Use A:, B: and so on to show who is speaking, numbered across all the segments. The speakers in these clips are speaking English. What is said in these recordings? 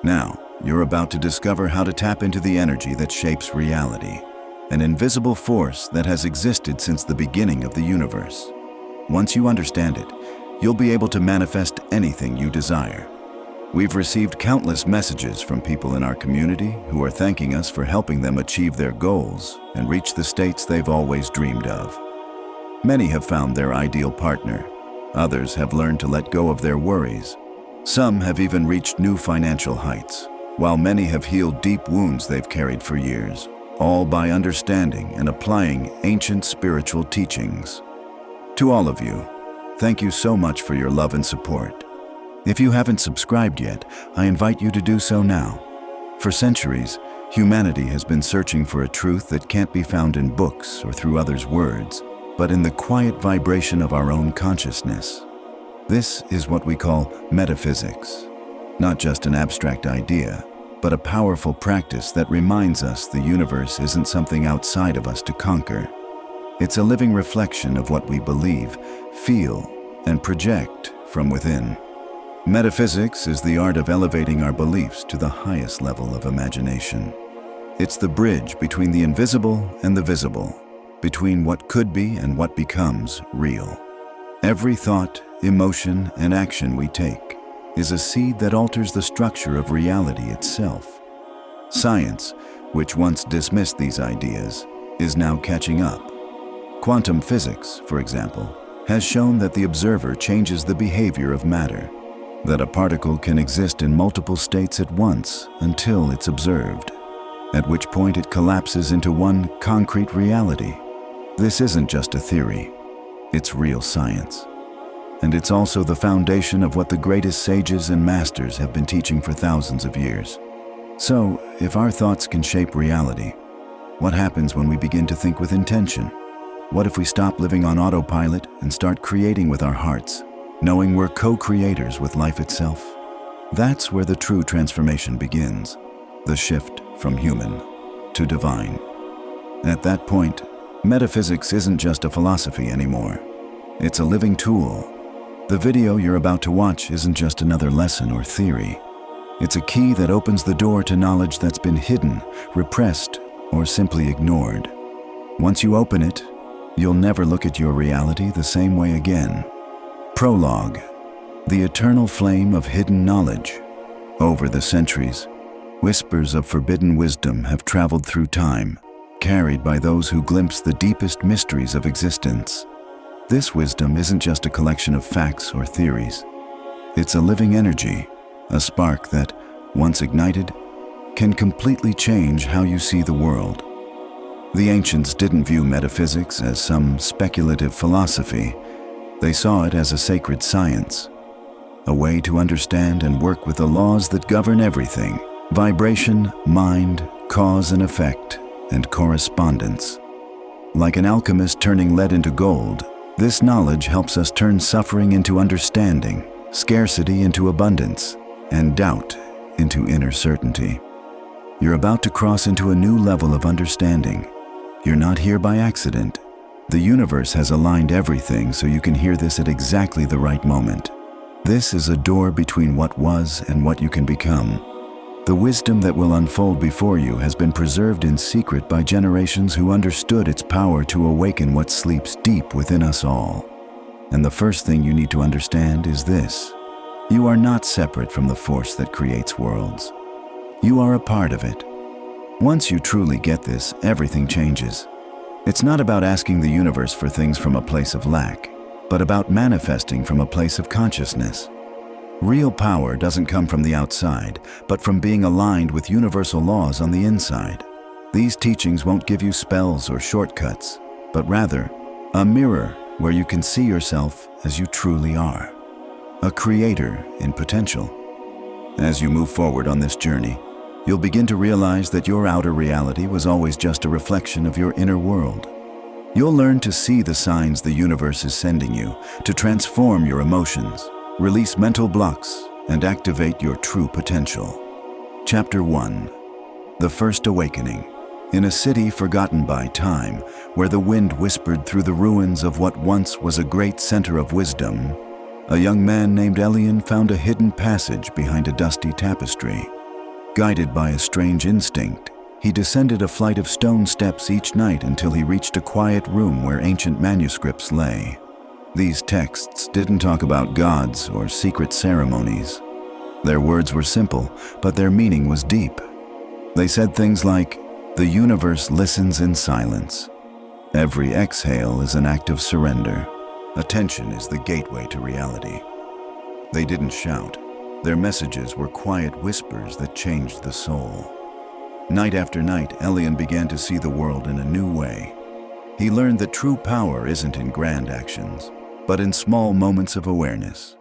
A: Now, you're about to discover how to tap into the energy that shapes reality, an invisible force that has existed since the beginning of the universe. Once you understand it, you'll be able to manifest anything you desire. We've received countless messages from people in our community who are thanking us for helping them achieve their goals and reach the states they've always dreamed of. Many have found their ideal partner. Others have learned to let go of their worries. Some have even reached new financial heights, while many have healed deep wounds they've carried for years, all by understanding and applying ancient spiritual teachings. To all of you, thank you so much for your love and support. If you haven't subscribed yet, I invite you to do so now. For centuries, humanity has been searching for a truth that can't be found in books or through others' words, but in the quiet vibration of our own consciousness. This is what we call metaphysics, not just an abstract idea, but a powerful practice that reminds us the universe isn't something outside of us to conquer. It's a living reflection of what we believe, feel, and project from within. Metaphysics is the art of elevating our beliefs to the highest level of imagination. It's the bridge between the invisible and the visible, between what could be and what becomes real. Every thought, emotion, and action we take is a seed that alters the structure of reality itself. Science, which once dismissed these ideas, is now catching up. Quantum physics, for example, has shown that the observer changes the behavior of matter, that a particle can exist in multiple states at once until it's observed, at which point it collapses into one concrete reality. This isn't just a theory, it's real science. And it's also the foundation of what the greatest sages and masters have been teaching for thousands of years. So, if our thoughts can shape reality, what happens when we begin to think with intention? What if we stop living on autopilot and start creating with our hearts, knowing we're co-creators with life itself? That's where the true transformation begins, the shift from human to divine. At that point, metaphysics isn't just a philosophy anymore. It's a living tool. The video you're about to watch isn't just another lesson or theory. It's a key that opens the door to knowledge that's been hidden, repressed, or simply ignored. Once you open it, you'll never look at your reality the same way again. Prologue: the eternal flame of hidden knowledge. Over the centuries, whispers of forbidden wisdom have traveled through time, carried by those who glimpse the deepest mysteries of existence. This wisdom isn't just a collection of facts or theories. It's a living energy, a spark that, once ignited, can completely change how you see the world. The ancients didn't view metaphysics as some speculative philosophy. They saw it as a sacred science, a way to understand and work with the laws that govern everything: vibration, mind, cause and effect, and correspondence. Like an alchemist turning lead into gold, this knowledge helps us turn suffering into understanding, scarcity into abundance, and doubt into inner certainty. You're about to cross into a new level of understanding. You're not here by accident. The universe has aligned everything so you can hear this at exactly the right moment. This is a door between what was and what you can become. The wisdom that will unfold before you has been preserved in secret by generations who understood its power to awaken what sleeps deep within us all. And the first thing you need to understand is this: you are not separate from the force that creates worlds. You are a part of it. Once you truly get this, everything changes. It's not about asking the universe for things from a place of lack, but about manifesting from a place of consciousness. Real power doesn't come from the outside, but from being aligned with universal laws on the inside. These teachings won't give you spells or shortcuts, but rather a mirror where you can see yourself as you truly are, a creator in potential. As you move forward on this journey, you'll begin to realize that your outer reality was always just a reflection of your inner world. You'll learn to see the signs the universe is sending you, to transform your emotions, release mental blocks, and activate your true potential. Chapter 1: The First Awakening. In a city forgotten by time, where the wind whispered through the ruins of what once was a great center of wisdom, a young man named Elian found a hidden passage behind a dusty tapestry. Guided by a strange instinct, he descended a flight of stone steps each night until he reached a quiet room where ancient manuscripts lay. These texts didn't talk about gods or secret ceremonies. Their words were simple, but their meaning was deep. They said things like, "The universe listens in silence. Every exhale is an act of surrender. Attention is the gateway to reality." They didn't shout. Their messages were quiet whispers that changed the soul. Night after night, Elian began to see the world in a new way. He learned that true power isn't in grand actions, but in small moments of awareness.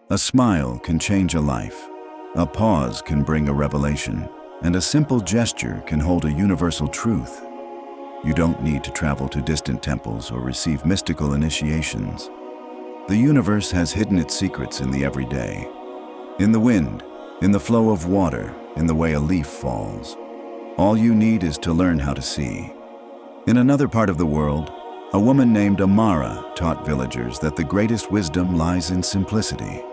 A: A smile can change a life, a pause can bring a revelation, and a simple gesture can hold a universal truth. You don't need to travel to distant temples or receive mystical initiations. The universe has hidden its secrets in the everyday. In the wind, in the flow of water, in the way a leaf falls. All you need is to learn how to see. In another part of the world, a woman named Amara taught villagers that the greatest wisdom lies in simplicity.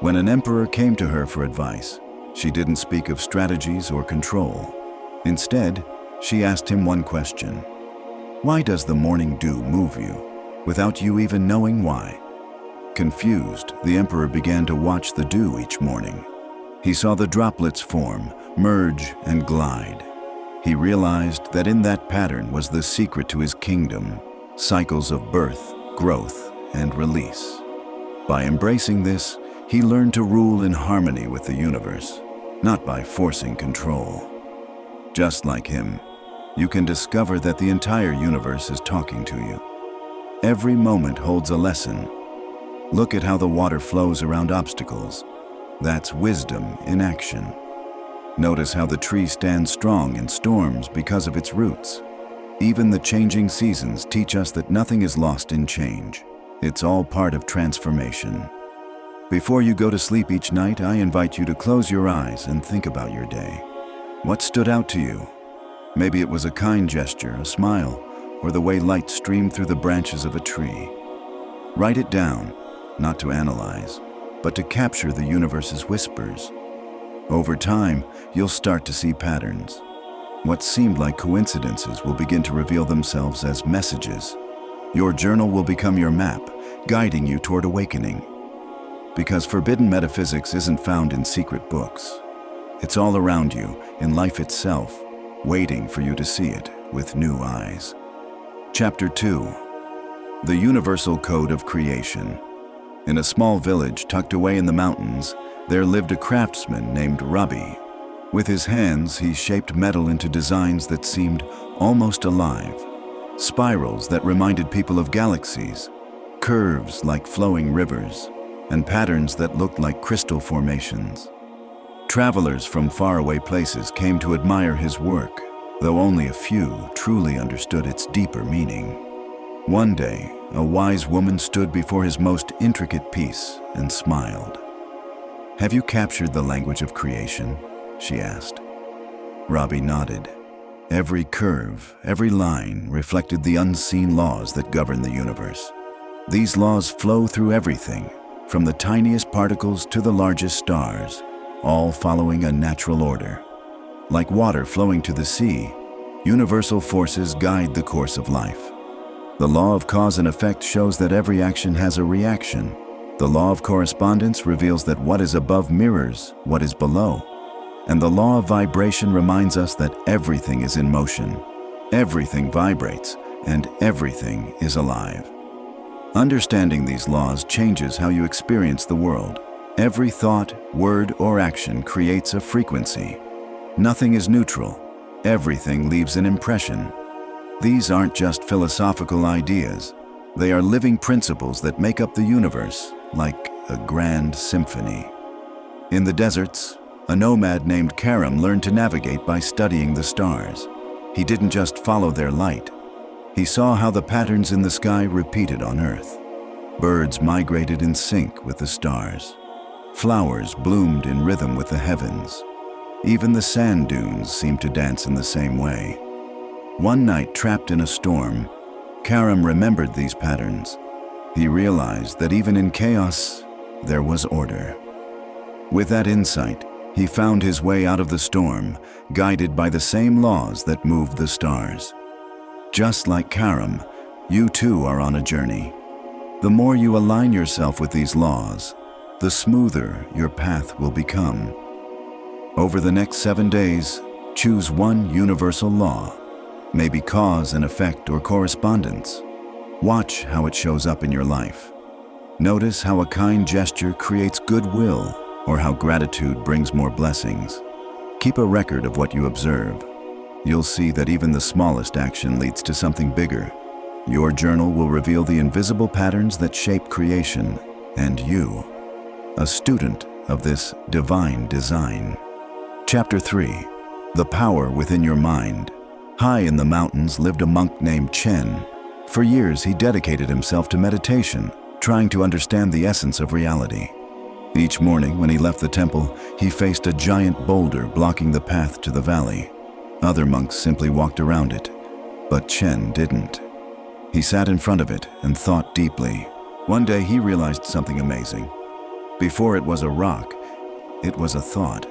A: When an emperor came to her for advice, she didn't speak of strategies or control. Instead, she asked him one question. "Why does the morning dew move you, without you even knowing why?" Confused, the emperor began to watch the dew each morning. He saw the droplets form, merge, and glide. He realized that in that pattern was the secret to his kingdom, cycles of birth, growth, and release. By embracing this, he learned to rule in harmony with the universe, not by forcing control. Just like him, you can discover that the entire universe is talking to you. Every moment holds a lesson. Look at how the water flows around obstacles. That's wisdom in action. Notice how the tree stands strong in storms because of its roots. Even the changing seasons teach us that nothing is lost in change. It's all part of transformation. Before you go to sleep each night, I invite you to close your eyes and think about your day. What stood out to you? Maybe it was a kind gesture, a smile, or the way light streamed through the branches of a tree. Write it down, not to analyze, but to capture the universe's whispers. Over time, you'll start to see patterns. What seemed like coincidences will begin to reveal themselves as messages. Your journal will become your map, guiding you toward awakening. Because forbidden metaphysics isn't found in secret books. It's all around you, in life itself, waiting for you to see it with new eyes. Chapter 2. The Universal Code of Creation. In a small village tucked away in the mountains, there lived a craftsman named Rabbi. With his hands, he shaped metal into designs that seemed almost alive. Spirals that reminded people of galaxies, curves like flowing rivers, and patterns that looked like crystal formations. Travelers from faraway places came to admire his work, though only a few truly understood its deeper meaning. One day, a wise woman stood before his most intricate piece and smiled. "Have you captured the language of creation?" she asked. Rabbi nodded. Every curve, every line reflected the unseen laws that govern the universe. These laws flow through everything, from the tiniest particles to the largest stars, all following a natural order. Like water flowing to the sea, universal forces guide the course of life. The law of cause and effect shows that every action has a reaction. The law of correspondence reveals that what is above mirrors what is below. And the law of vibration reminds us that everything is in motion. Everything vibrates, and everything is alive. Understanding these laws changes how you experience the world. Every thought, word, or action creates a frequency. Nothing is neutral. Everything leaves an impression. These aren't just philosophical ideas. They are living principles that make up the universe, like a grand symphony. In the deserts, a nomad named Karam learned to navigate by studying the stars. He didn't just follow their light. He saw how the patterns in the sky repeated on Earth. Birds migrated in sync with the stars. Flowers bloomed in rhythm with the heavens. Even the sand dunes seemed to dance in the same way. One night, trapped in a storm, Karam remembered these patterns. He realized that even in chaos, there was order. With that insight, He found his way out of the storm, guided by the same laws that moved the stars. Just like Karam, you too are on a journey. The more you align yourself with these laws, the smoother your path will become. Over the next 7 days, choose one universal law, maybe cause and effect or correspondence. Watch how it shows up in your life. Notice how a kind gesture creates goodwill or how gratitude brings more blessings. Keep a record of what you observe. You'll see that even the smallest action leads to something bigger. Your journal will reveal the invisible patterns that shape creation, and you, a student of this divine design. Chapter 3. The Power Within Your Mind. High in the mountains lived a monk named Chen. For years he dedicated himself to meditation, trying to understand the essence of reality. Each morning when he left the temple, he faced a giant boulder blocking the path to the valley. Other monks simply walked around it, but Chen didn't. He sat in front of it and thought deeply. One day he realized something amazing. Before it was a rock, it was a thought.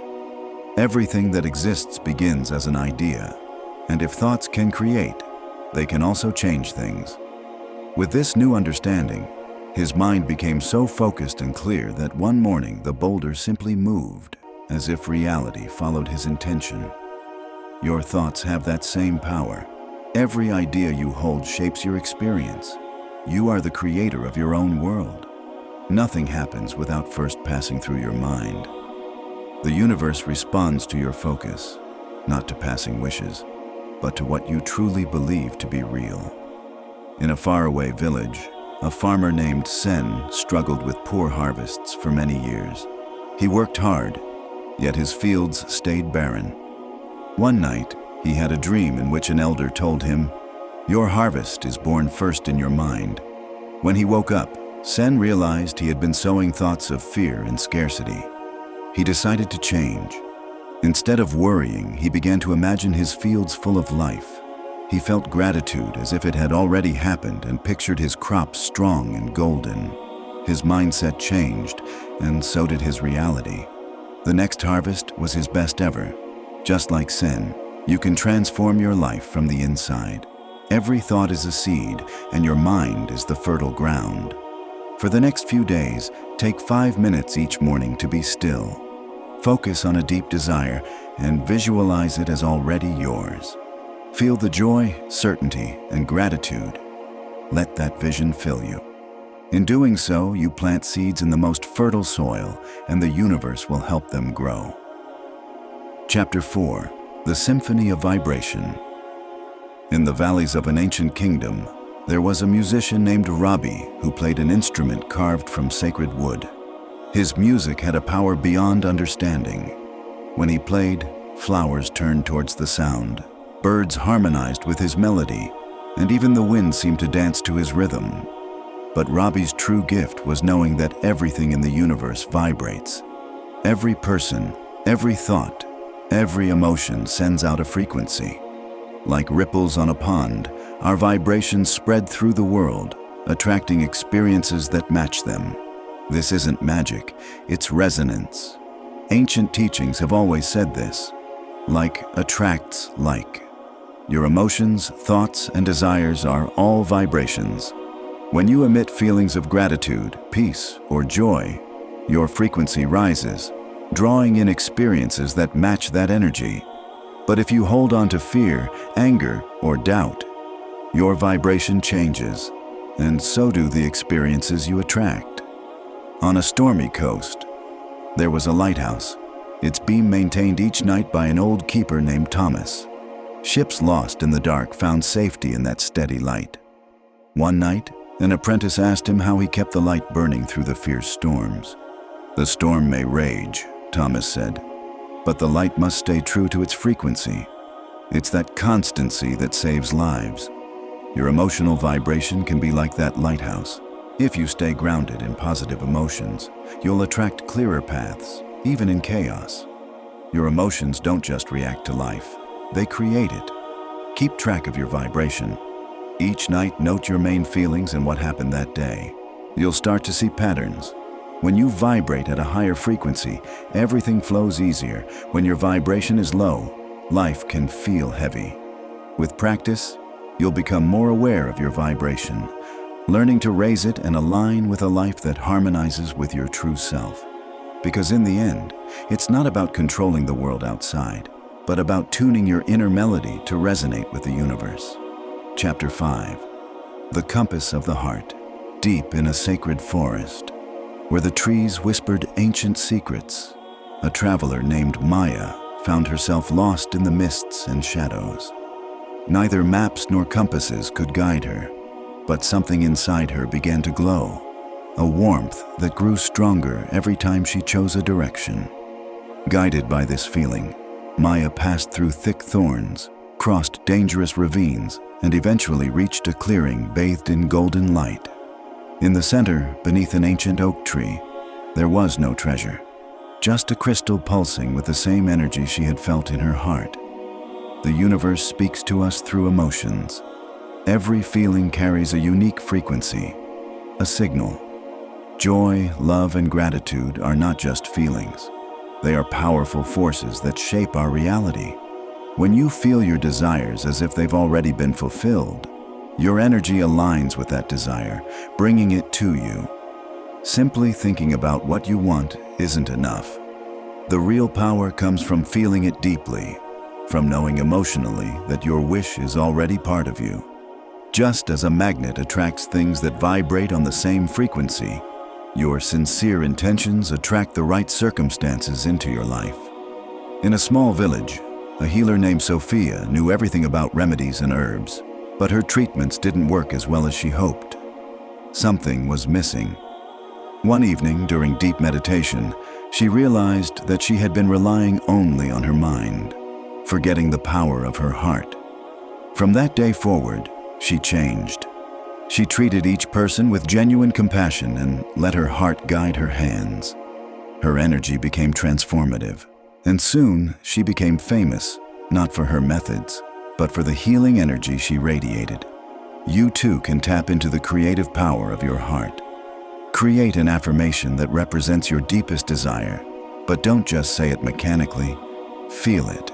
A: Everything that exists begins as an idea, and if thoughts can create, they can also change things. With this new understanding, his mind became so focused and clear that one morning the boulder simply moved, as if reality followed his intention. Your thoughts have that same power. Every idea you hold shapes your experience. You are the creator of your own world. Nothing happens without first passing through your mind. The universe responds to your focus, not to passing wishes, but to what you truly believe to be real. In a faraway village, a farmer named Sen struggled with poor harvests for many years. He worked hard, yet his fields stayed barren. One night, he had a dream in which an elder told him, "Your harvest is born first in your mind." When he woke up, Sen realized he had been sowing thoughts of fear and scarcity. He decided to change. Instead of worrying, he began to imagine his fields full of life. He felt gratitude as if it had already happened and pictured his crops strong and golden. His mindset changed, and so did his reality. The next harvest was his best ever. Just like Sen, you can transform your life from the inside. Every thought is a seed, and your mind is the fertile ground. For the next few days, take 5 minutes each morning to be still. Focus on a deep desire and visualize it as already yours. Feel the joy, certainty, and gratitude. Let that vision fill you. In doing so, you plant seeds in the most fertile soil, and the universe will help them grow. Chapter 4. The Symphony of Vibration. In the valleys of an ancient kingdom, there was a musician named Rabi who played an instrument carved from sacred wood. His music had a power beyond understanding. When he played, flowers turned towards the sound. Birds harmonized with his melody, and even the wind seemed to dance to his rhythm. But Rabi's true gift was knowing that everything in the universe vibrates. Every person, every thought, every emotion sends out a frequency. Like ripples on a pond, our vibrations spread through the world, attracting experiences that match them. This isn't magic, it's resonance. Ancient teachings have always said this. Like attracts like. Your emotions, thoughts, and desires are all vibrations. When you emit feelings of gratitude, peace, or joy, your frequency rises, drawing in experiences that match that energy. But if you hold on to fear, anger, or doubt, your vibration changes, and so do the experiences you attract. On a stormy coast, there was a lighthouse, its beam maintained each night by an old keeper named Thomas. Ships lost in the dark found safety in that steady light. One night, an apprentice asked him how he kept the light burning through the fierce storms. "The storm may rage," Thomas said, "but the light must stay true to its frequency. It's that constancy that saves lives." Your emotional vibration can be like that lighthouse. If you stay grounded in positive emotions, you'll attract clearer paths, even in chaos. Your emotions don't just react to life, they create it. Keep track of your vibration. Each night, note your main feelings and what happened that day. You'll start to see patterns. When you vibrate at a higher frequency, everything flows easier. When your vibration is low, life can feel heavy. With practice, you'll become more aware of your vibration, learning to raise it and align with a life that harmonizes with your true self. Because in the end, it's not about controlling the world outside, but about tuning your inner melody to resonate with the universe. Chapter 5. The Compass of the Heart. Deep in a sacred forest, where the trees whispered ancient secrets, a traveler named Maya found herself lost in the mists and shadows. Neither maps nor compasses could guide her, but something inside her began to glow, a warmth that grew stronger every time she chose a direction. Guided by this feeling, Maya passed through thick thorns, crossed dangerous ravines, and eventually reached a clearing bathed in golden light. In the center, beneath an ancient oak tree, there was no treasure, just a crystal pulsing with the same energy she had felt in her heart. The universe speaks to us through emotions. Every feeling carries a unique frequency, a signal. Joy, love, and gratitude are not just feelings. They are powerful forces that shape our reality. When you feel your desires as if they've already been fulfilled, your energy aligns with that desire, bringing it to you. Simply thinking about what you want isn't enough. The real power comes from feeling it deeply, from knowing emotionally that your wish is already part of you. Just as a magnet attracts things that vibrate on the same frequency, your sincere intentions attract the right circumstances into your life. In a small village, a healer named Sophia knew everything about remedies and herbs, but her treatments didn't work as well as she hoped. Something was missing. One evening, during deep meditation, she realized that she had been relying only on her mind, forgetting the power of her heart. From that day forward, she changed. She treated each person with genuine compassion and let her heart guide her hands. Her energy became transformative, and soon she became famous, not for her methods, but for the healing energy she radiated. You too can tap into the creative power of your heart. Create an affirmation that represents your deepest desire, but don't just say it mechanically. Feel it.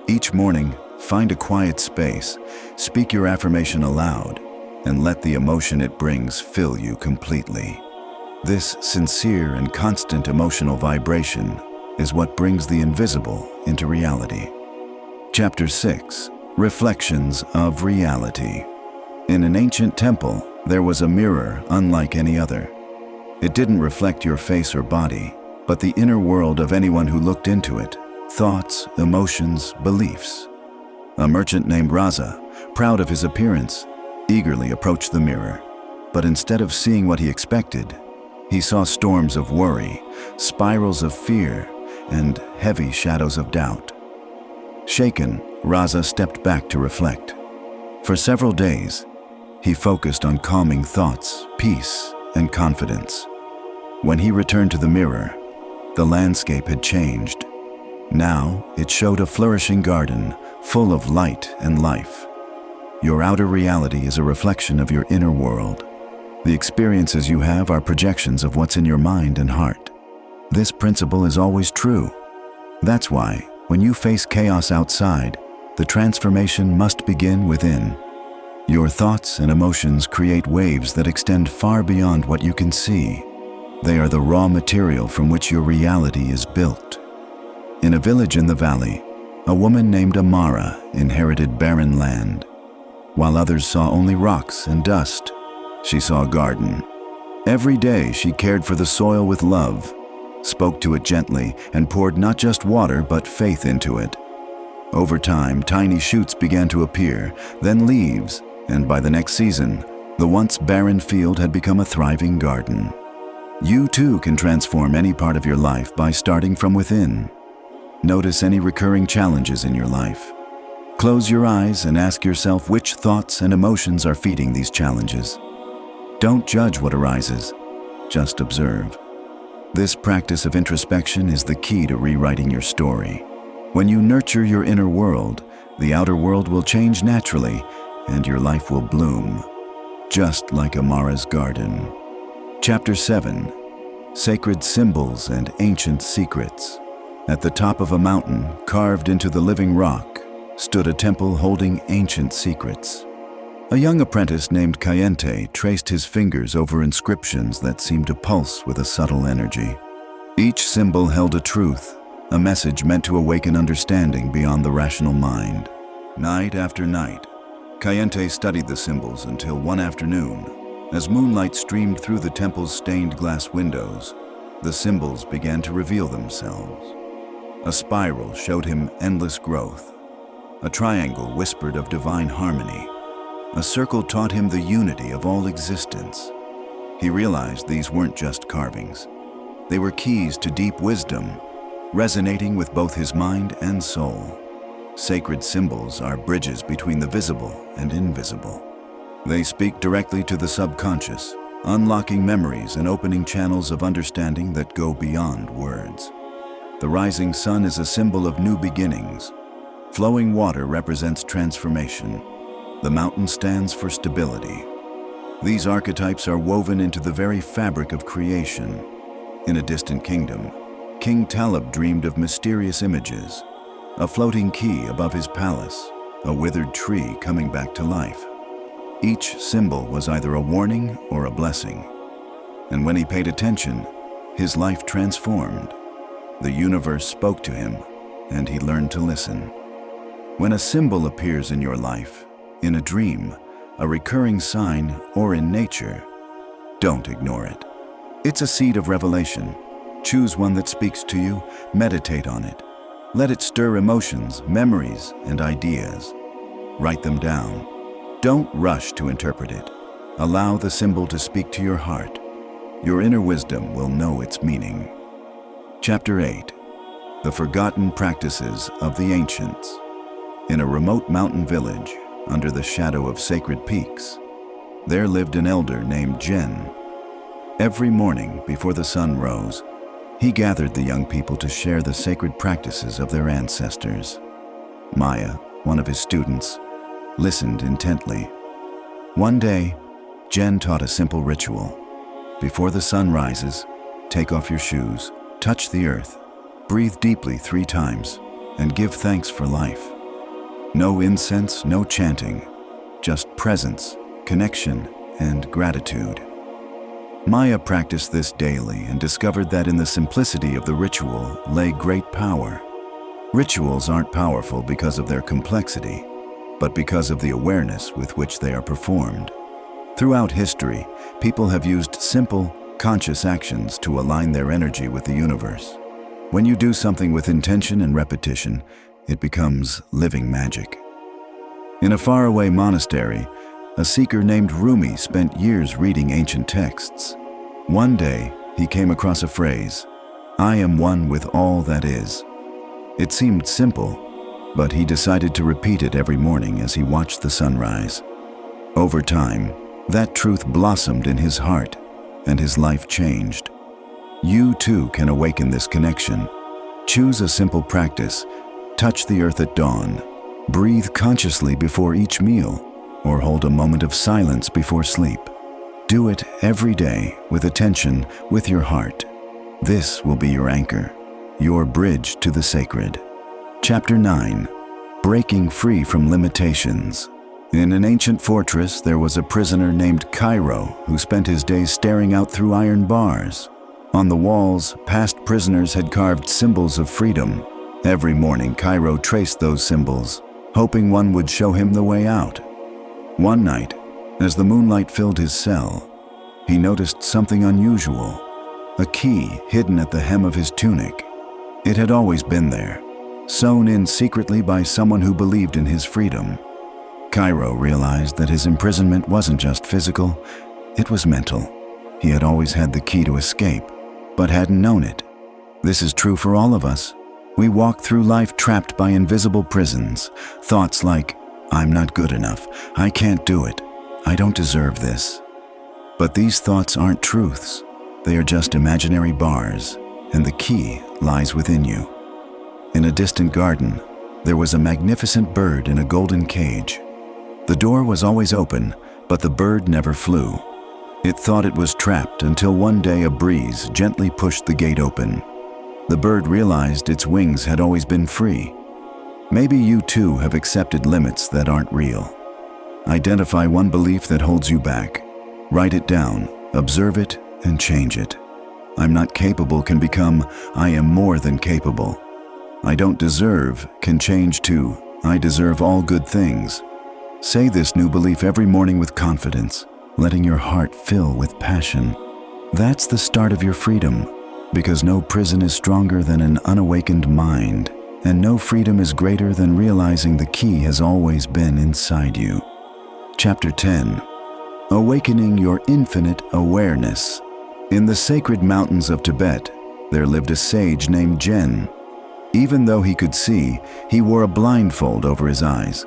A: Each morning, find a quiet space, speak your affirmation aloud, and let the emotion it brings fill you completely. This sincere and constant emotional vibration is what brings the invisible into reality. Chapter 6. Reflections of Reality. In an ancient temple, there was a mirror unlike any other. It didn't reflect your face or body, but the inner world of anyone who looked into it, thoughts, emotions, beliefs. A merchant named Raza, proud of his appearance, eagerly approached the mirror, but instead of seeing what he expected, he saw storms of worry, spirals of fear, and heavy shadows of doubt. Shaken, Raza stepped back to reflect. For several days, he focused on calming thoughts, peace, and confidence. When he returned to the mirror, the landscape had changed. Now, it showed a flourishing garden full of light and life. Your outer reality is a reflection of your inner world. The experiences you have are projections of what's in your mind and heart. This principle is always true. That's why, when you face chaos outside, the transformation must begin within. Your thoughts and emotions create waves that extend far beyond what you can see. They are the raw material from which your reality is built. In a village in the valley, a woman named Amara inherited barren land. While others saw only rocks and dust, she saw a garden. Every day she cared for the soil with love, spoke to it gently, and poured not just water but faith into it. Over time, tiny shoots began to appear, then leaves, and by the next season, the once barren field had become a thriving garden. You too can transform any part of your life by starting from within. Notice any recurring challenges in your life. Close your eyes and ask yourself which thoughts and emotions are feeding these challenges. Don't judge what arises, just observe. This practice of introspection is the key to rewriting your story. When you nurture your inner world, the outer world will change naturally, and your life will bloom, just like Amara's garden. Chapter 7. sacred symbols and ancient secrets. At the top of a mountain, carved into the living rock, stood a temple holding ancient secrets. A young apprentice named Kayente traced his fingers over inscriptions that seemed to pulse with a subtle energy. Each symbol held a truth, a message meant to awaken understanding beyond the rational mind. Night after night, Kayente studied the symbols until one afternoon, as moonlight streamed through the temple's stained glass windows, the symbols began to reveal themselves. A spiral showed him endless growth. A triangle whispered of divine harmony. A circle taught him the unity of all existence. He realized these weren't just carvings. They were keys to deep wisdom, resonating with both his mind and soul. Sacred symbols are bridges between the visible and invisible. They speak directly to the subconscious, unlocking memories and opening channels of understanding that go beyond words. The rising sun is a symbol of new beginnings. Flowing water represents transformation. The mountain stands for stability. These archetypes are woven into the very fabric of creation. In a distant kingdom, King Talib dreamed of mysterious images, a floating key above his palace, a withered tree coming back to life. Each symbol was either a warning or a blessing. And when he paid attention, his life transformed. The universe spoke to him, and he learned to listen. When a symbol appears in your life, in a dream, a recurring sign, or in nature, don't ignore it. It's a seed of revelation. Choose one that speaks to you, meditate on it. Let it stir emotions, memories, and ideas. Write them down. Don't rush to interpret it. Allow the symbol to speak to your heart. Your inner wisdom will know its meaning. Chapter 8. The Forgotten Practices of the Ancients. In a remote mountain village, under the shadow of sacred peaks, there lived an elder named Jen. Every morning before the sun rose, he gathered the young people to share the sacred practices of their ancestors. Maya, one of his students, listened intently. One day, Jen taught a simple ritual. Before the sun rises, take off your shoes, touch the earth, breathe deeply 3 times, and give thanks for life. No incense, no chanting, just presence, connection, and gratitude. Maya practiced this daily and discovered that in the simplicity of the ritual lay great power. Rituals aren't powerful because of their complexity, but because of the awareness with which they are performed. Throughout history, people have used simple, conscious actions to align their energy with the universe. When you do something with intention and repetition, it becomes living magic. In a faraway monastery, a seeker named Rumi spent years reading ancient texts. One day, he came across a phrase, "I am one with all that is." It seemed simple, but he decided to repeat it every morning as he watched the sunrise. Over time, that truth blossomed in his heart, and his life changed. You too can awaken this connection. Choose a simple practice. Touch the earth at dawn. Breathe consciously before each meal, or hold a moment of silence before sleep. Do it every day with attention, with your heart. This will be your anchor, your bridge to the sacred. Chapter 9. Breaking Free from Limitations. In an ancient fortress, there was a prisoner named Cairo who spent his days staring out through iron bars. On the walls, past prisoners had carved symbols of freedom. Every morning, Cairo traced those symbols, hoping one would show him the way out. One night, as the moonlight filled his cell, he noticed something unusual, a key hidden at the hem of his tunic. It had always been there, sewn in secretly by someone who believed in his freedom. Cairo realized that his imprisonment wasn't just physical, it was mental. He had always had the key to escape, but hadn't known it. This is true for all of us. We walk through life trapped by invisible prisons, thoughts like, "I'm not good enough, I can't do it, I don't deserve this." But these thoughts aren't truths. They are just imaginary bars, and the key lies within you. In a distant garden, there was a magnificent bird in a golden cage. The door was always open, but the bird never flew. It thought it was trapped until one day a breeze gently pushed the gate open. The bird realized its wings had always been free. Maybe you too have accepted limits that aren't real. Identify one belief that holds you back. Write it down, observe it, and change it. I'm not capable can become, I am more than capable. I don't deserve can change to, I deserve all good things. Say this new belief every morning with confidence, letting your heart fill with passion. That's the start of your freedom, because no prison is stronger than an unawakened mind, and no freedom is greater than realizing the key has always been inside you. Chapter 10. Awakening your infinite awareness. In the sacred mountains of Tibet, there lived a sage named Jen. Even though he could see, he wore a blindfold over his eyes.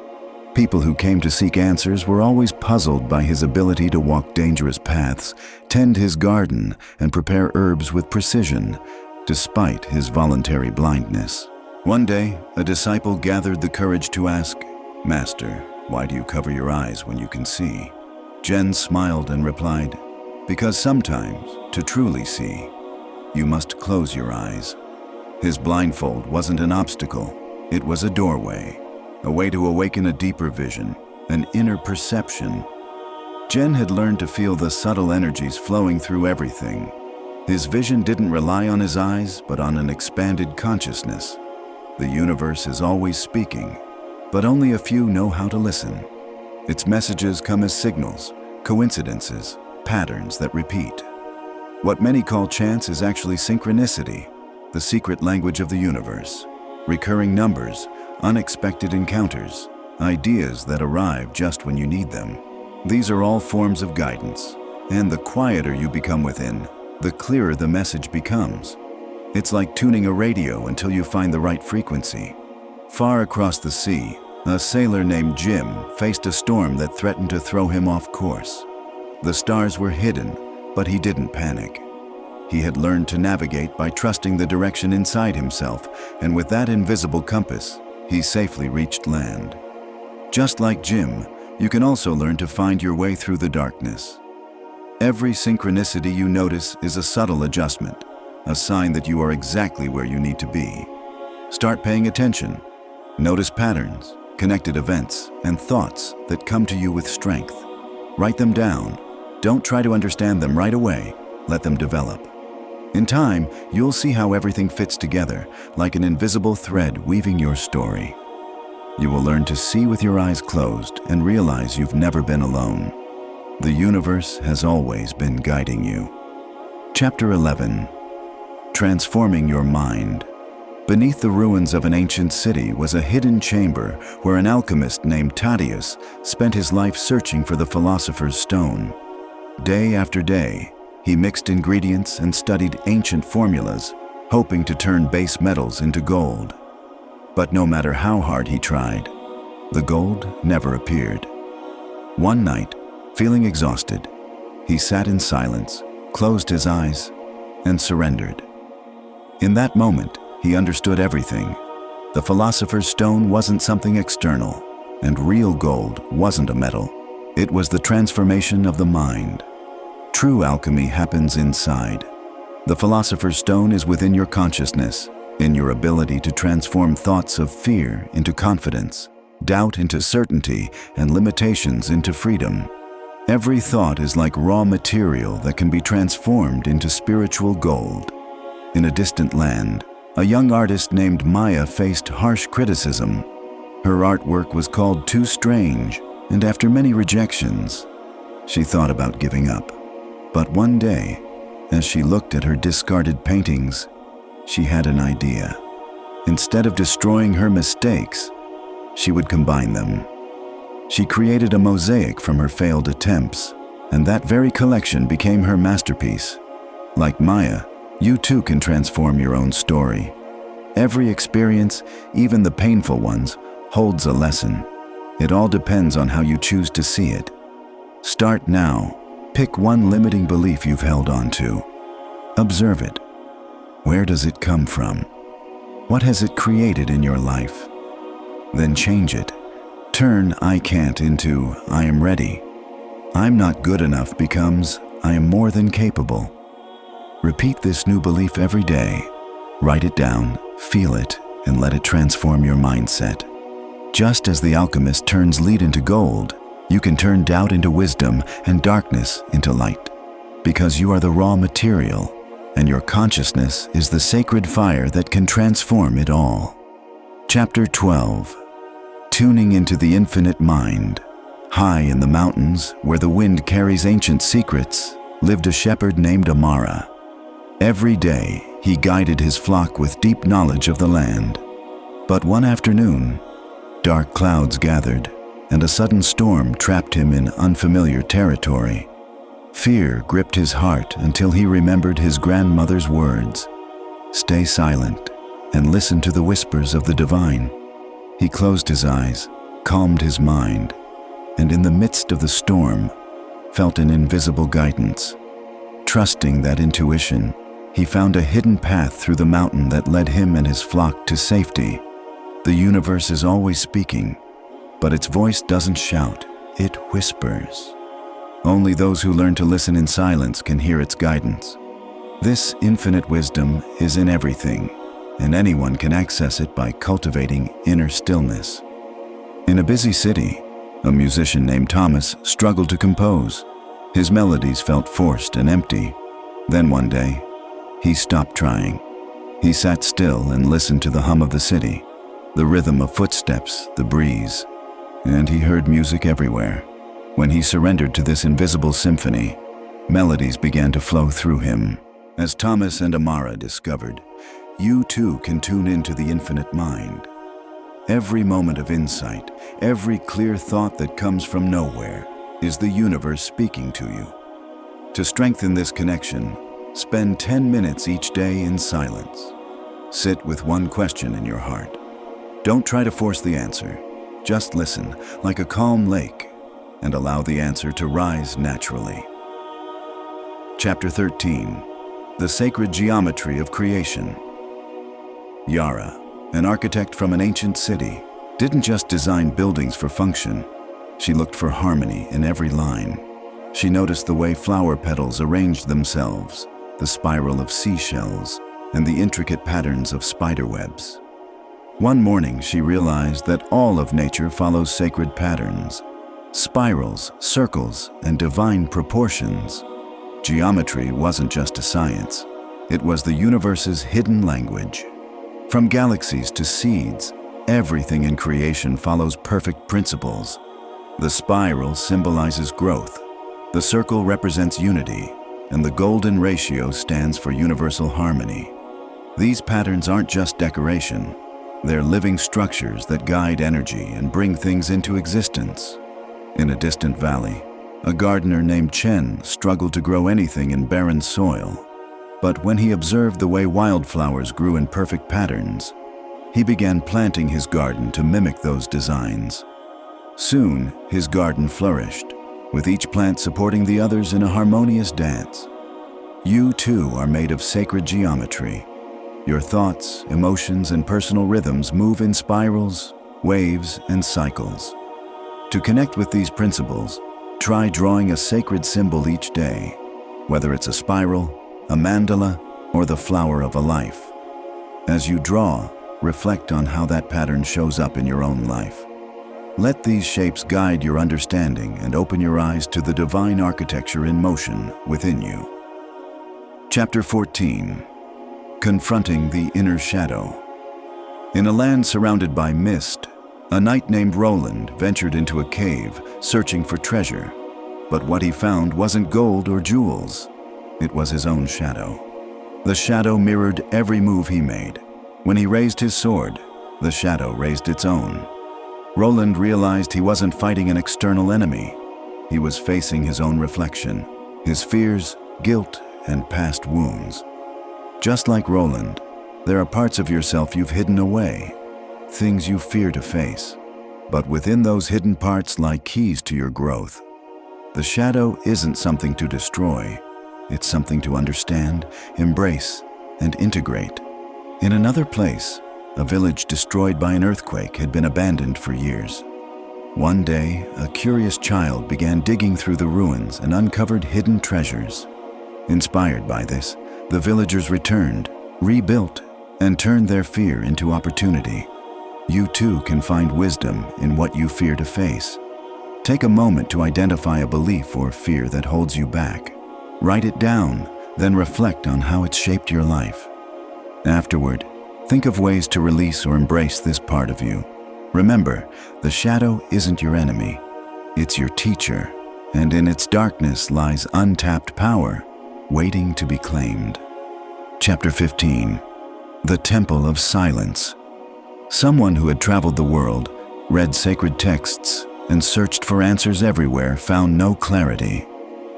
A: People who came to seek answers were always puzzled by his ability to walk dangerous paths, tend his garden, and prepare herbs with precision, despite his voluntary blindness. One day, a disciple gathered the courage to ask, "Master, why do you cover your eyes when you can see?" Jen smiled and replied, "Because sometimes, to truly see, you must close your eyes." His blindfold wasn't an obstacle, it was a doorway. A way to awaken a deeper vision, an inner perception. Jen had learned to feel the subtle energies flowing through everything. His vision didn't rely on his eyes, but on an expanded consciousness. The universe is always speaking, but only a few know how to listen. Its messages come as signals, coincidences, patterns that repeat. What many call chance is actually synchronicity, the secret language of the universe. Recurring numbers, unexpected encounters, ideas that arrive just when you need them. These are all forms of guidance, and the quieter you become within, the clearer the message becomes. It's like tuning a radio until you find the right frequency. Far across the sea, a sailor named Jim faced a storm that threatened to throw him off course. The stars were hidden, but he didn't panic. He had learned to navigate by trusting the direction inside himself, and with that invisible compass, he safely reached land. Just like Jim, you can also learn to find your way through the darkness. Every synchronicity you notice is a subtle adjustment, a sign that you are exactly where you need to be. Start paying attention. Notice patterns, connected events, and thoughts that come to you with strength. Write them down. Don't try to understand them right away. Let them develop. In time, you'll see how everything fits together, like an invisible thread weaving your story. You will learn to see with your eyes closed and realize you've never been alone. The universe has always been guiding you. Chapter 11. Transforming your mind. Beneath the ruins of an ancient city was a hidden chamber where an alchemist named Tadius spent his life searching for the philosopher's stone. Day after day, he mixed ingredients and studied ancient formulas, hoping to turn base metals into gold. But no matter how hard he tried, the gold never appeared. One night, feeling exhausted, he sat in silence, closed his eyes, and surrendered. In that moment, he understood everything. The philosopher's stone wasn't something external, and real gold wasn't a metal. It was the transformation of the mind. True alchemy happens inside. The philosopher's stone is within your consciousness, in your ability to transform thoughts of fear into confidence, doubt into certainty, and limitations into freedom. Every thought is like raw material that can be transformed into spiritual gold. In a distant land, a young artist named Maya faced harsh criticism. Her artwork was called too strange, and after many rejections, she thought about giving up. But one day, as she looked at her discarded paintings, she had an idea. Instead of destroying her mistakes, she would combine them. She created a mosaic from her failed attempts, and that very collection became her masterpiece. Like Maya, you too can transform your own story. Every experience, even the painful ones, holds a lesson. It all depends on how you choose to see it. Start now. Pick one limiting belief you've held on to. Observe it. Where does it come from? What has it created in your life? Then change it. Turn "I can't" into "I am ready." "I'm not good enough" becomes I am more than capable. Repeat this new belief every day. Write it down, feel it, and let it transform your mindset. Just as the alchemist turns lead into gold, you can turn doubt into wisdom and darkness into light. Because you are the raw material, and your consciousness is the sacred fire that can transform it all. Chapter 12. Tuning into the infinite mind. High in the mountains, where the wind carries ancient secrets, lived a shepherd named Amara. Every day, he guided his flock with deep knowledge of the land. But one afternoon, dark clouds gathered, and a sudden storm trapped him in unfamiliar territory. Fear gripped his heart until he remembered his grandmother's words. Stay silent and listen to the whispers of the divine. He closed his eyes, calmed his mind, and in the midst of the storm, felt an invisible guidance. Trusting that intuition, he found a hidden path through the mountain that led him and his flock to safety. The universe is always speaking, but its voice doesn't shout, it whispers. Only those who learn to listen in silence can hear its guidance. This infinite wisdom is in everything, and anyone can access it by cultivating inner stillness. In a busy city, a musician named Thomas struggled to compose. His melodies felt forced and empty. Then one day, he stopped trying. He sat still and listened to the hum of the city, the rhythm of footsteps, the breeze, and he heard music everywhere. When he surrendered to this invisible symphony, melodies began to flow through him. As Thomas and Amara discovered, you too can tune into the infinite mind. Every moment of insight, every clear thought that comes from nowhere, is the universe speaking to you. To strengthen this connection, spend 10 minutes each day in silence. Sit with one question in your heart. Don't try to force the answer. Just listen, like a calm lake, and allow the answer to rise naturally. Chapter 13. The Sacred Geometry of Creation. Yara, an architect from an ancient city, didn't just design buildings for function. She looked for harmony in every line. She noticed the way flower petals arranged themselves, the spiral of seashells, and the intricate patterns of spider webs. One morning, she realized that all of nature follows sacred patterns. Spirals, circles, and divine proportions. Geometry wasn't just a science. It was the universe's hidden language. From galaxies to seeds, everything in creation follows perfect principles. The spiral symbolizes growth. The circle represents unity, and the golden ratio stands for universal harmony. These patterns aren't just decoration. They're living structures that guide energy and bring things into existence. In a distant valley, a gardener named Chen struggled to grow anything in barren soil. But when he observed the way wildflowers grew in perfect patterns, he began planting his garden to mimic those designs. Soon, his garden flourished, with each plant supporting the others in a harmonious dance. You too are made of sacred geometry. Your thoughts, emotions, and personal rhythms move in spirals, waves, and cycles. To connect with these principles, try drawing a sacred symbol each day, whether it's a spiral, a mandala, or the flower of a life. As you draw, reflect on how that pattern shows up in your own life. Let these shapes guide your understanding and open your eyes to the divine architecture in motion within you. Chapter 14. Confronting the Inner Shadow. In a land surrounded by mist, a knight named Roland ventured into a cave, searching for treasure. But what he found wasn't gold or jewels. It was his own shadow. The shadow mirrored every move he made. When he raised his sword, the shadow raised its own. Roland realized he wasn't fighting an external enemy. He was facing his own reflection, his fears, guilt, and past wounds. Just like Roland, there are parts of yourself you've hidden away, things you fear to face. But within those hidden parts lie keys to your growth. The shadow isn't something to destroy. It's something to understand, embrace, and integrate. In another place, a village destroyed by an earthquake had been abandoned for years. One day, a curious child began digging through the ruins and uncovered hidden treasures. Inspired by this, the villagers returned, rebuilt, and turned their fear into opportunity. You too can find wisdom in what you fear to face. Take a moment to identify a belief or fear that holds you back. Write it down, then reflect on how it's shaped your life. Afterward, think of ways to release or embrace this part of you. Remember, the shadow isn't your enemy, it's your teacher, and in its darkness lies untapped power, waiting to be claimed. Chapter 15. The Temple of Silence. Someone who had traveled the world, read sacred texts, and searched for answers everywhere found no clarity.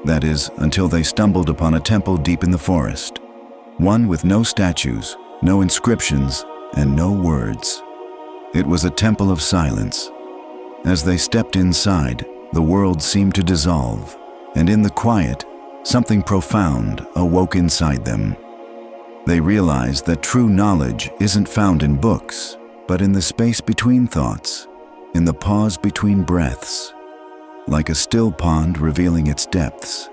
A: That is, until they stumbled upon a temple deep in the forest. One with no statues, no inscriptions, and no words. It was a temple of silence. As they stepped inside, the world seemed to dissolve, and in the quiet, something profound awoke inside them. They realized that true knowledge isn't found in books, but in the space between thoughts, in the pause between breaths. Like a still pond revealing its depths,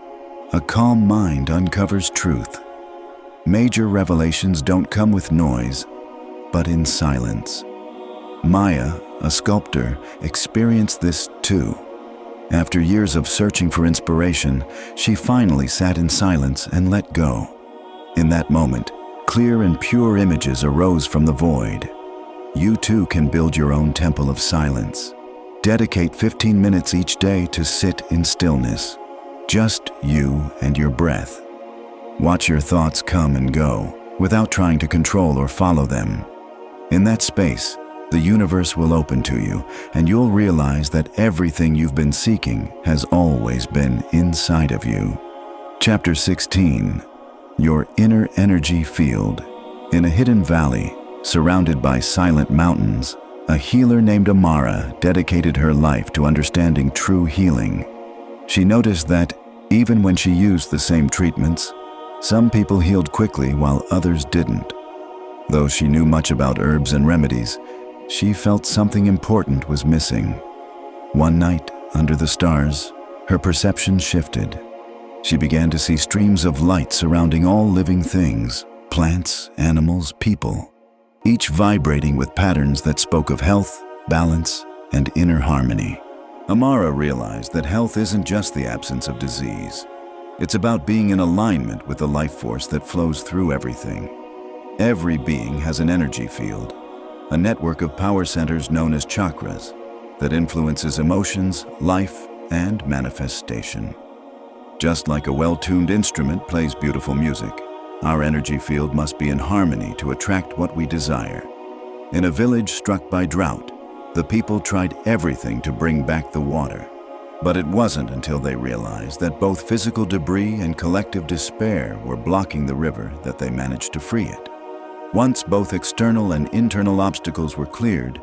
A: a calm mind uncovers truth. Major revelations don't come with noise, but in silence. Maya, a sculptor, experienced this too. After years of searching for inspiration, she finally sat in silence and let go. In that moment, clear and pure images arose from the void. You too can build your own temple of silence. Dedicate 15 minutes each day to sit in stillness. Just you and your breath. Watch your thoughts come and go, without trying to control or follow them. In that space, the universe will open to you, and you'll realize that everything you've been seeking has always been inside of you. Chapter 16. Your Inner Energy Field. In a hidden valley, surrounded by silent mountains, a healer named Amara dedicated her life to understanding true healing. She noticed that, even when she used the same treatments, some people healed quickly while others didn't. Though she knew much about herbs and remedies, she felt something important was missing. One night, under the stars, her perception shifted. She began to see streams of light surrounding all living things, plants, animals, people, each vibrating with patterns that spoke of health, balance, and inner harmony. Amara realized that health isn't just the absence of disease. It's about being in alignment with the life force that flows through everything. Every being has an energy field, a network of power centers known as chakras that influences emotions, life, and manifestation. Just like a well-tuned instrument plays beautiful music, our energy field must be in harmony to attract what we desire. In a village struck by drought, the people tried everything to bring back the water. But it wasn't until they realized that both physical debris and collective despair were blocking the river that they managed to free it. Once both external and internal obstacles were cleared,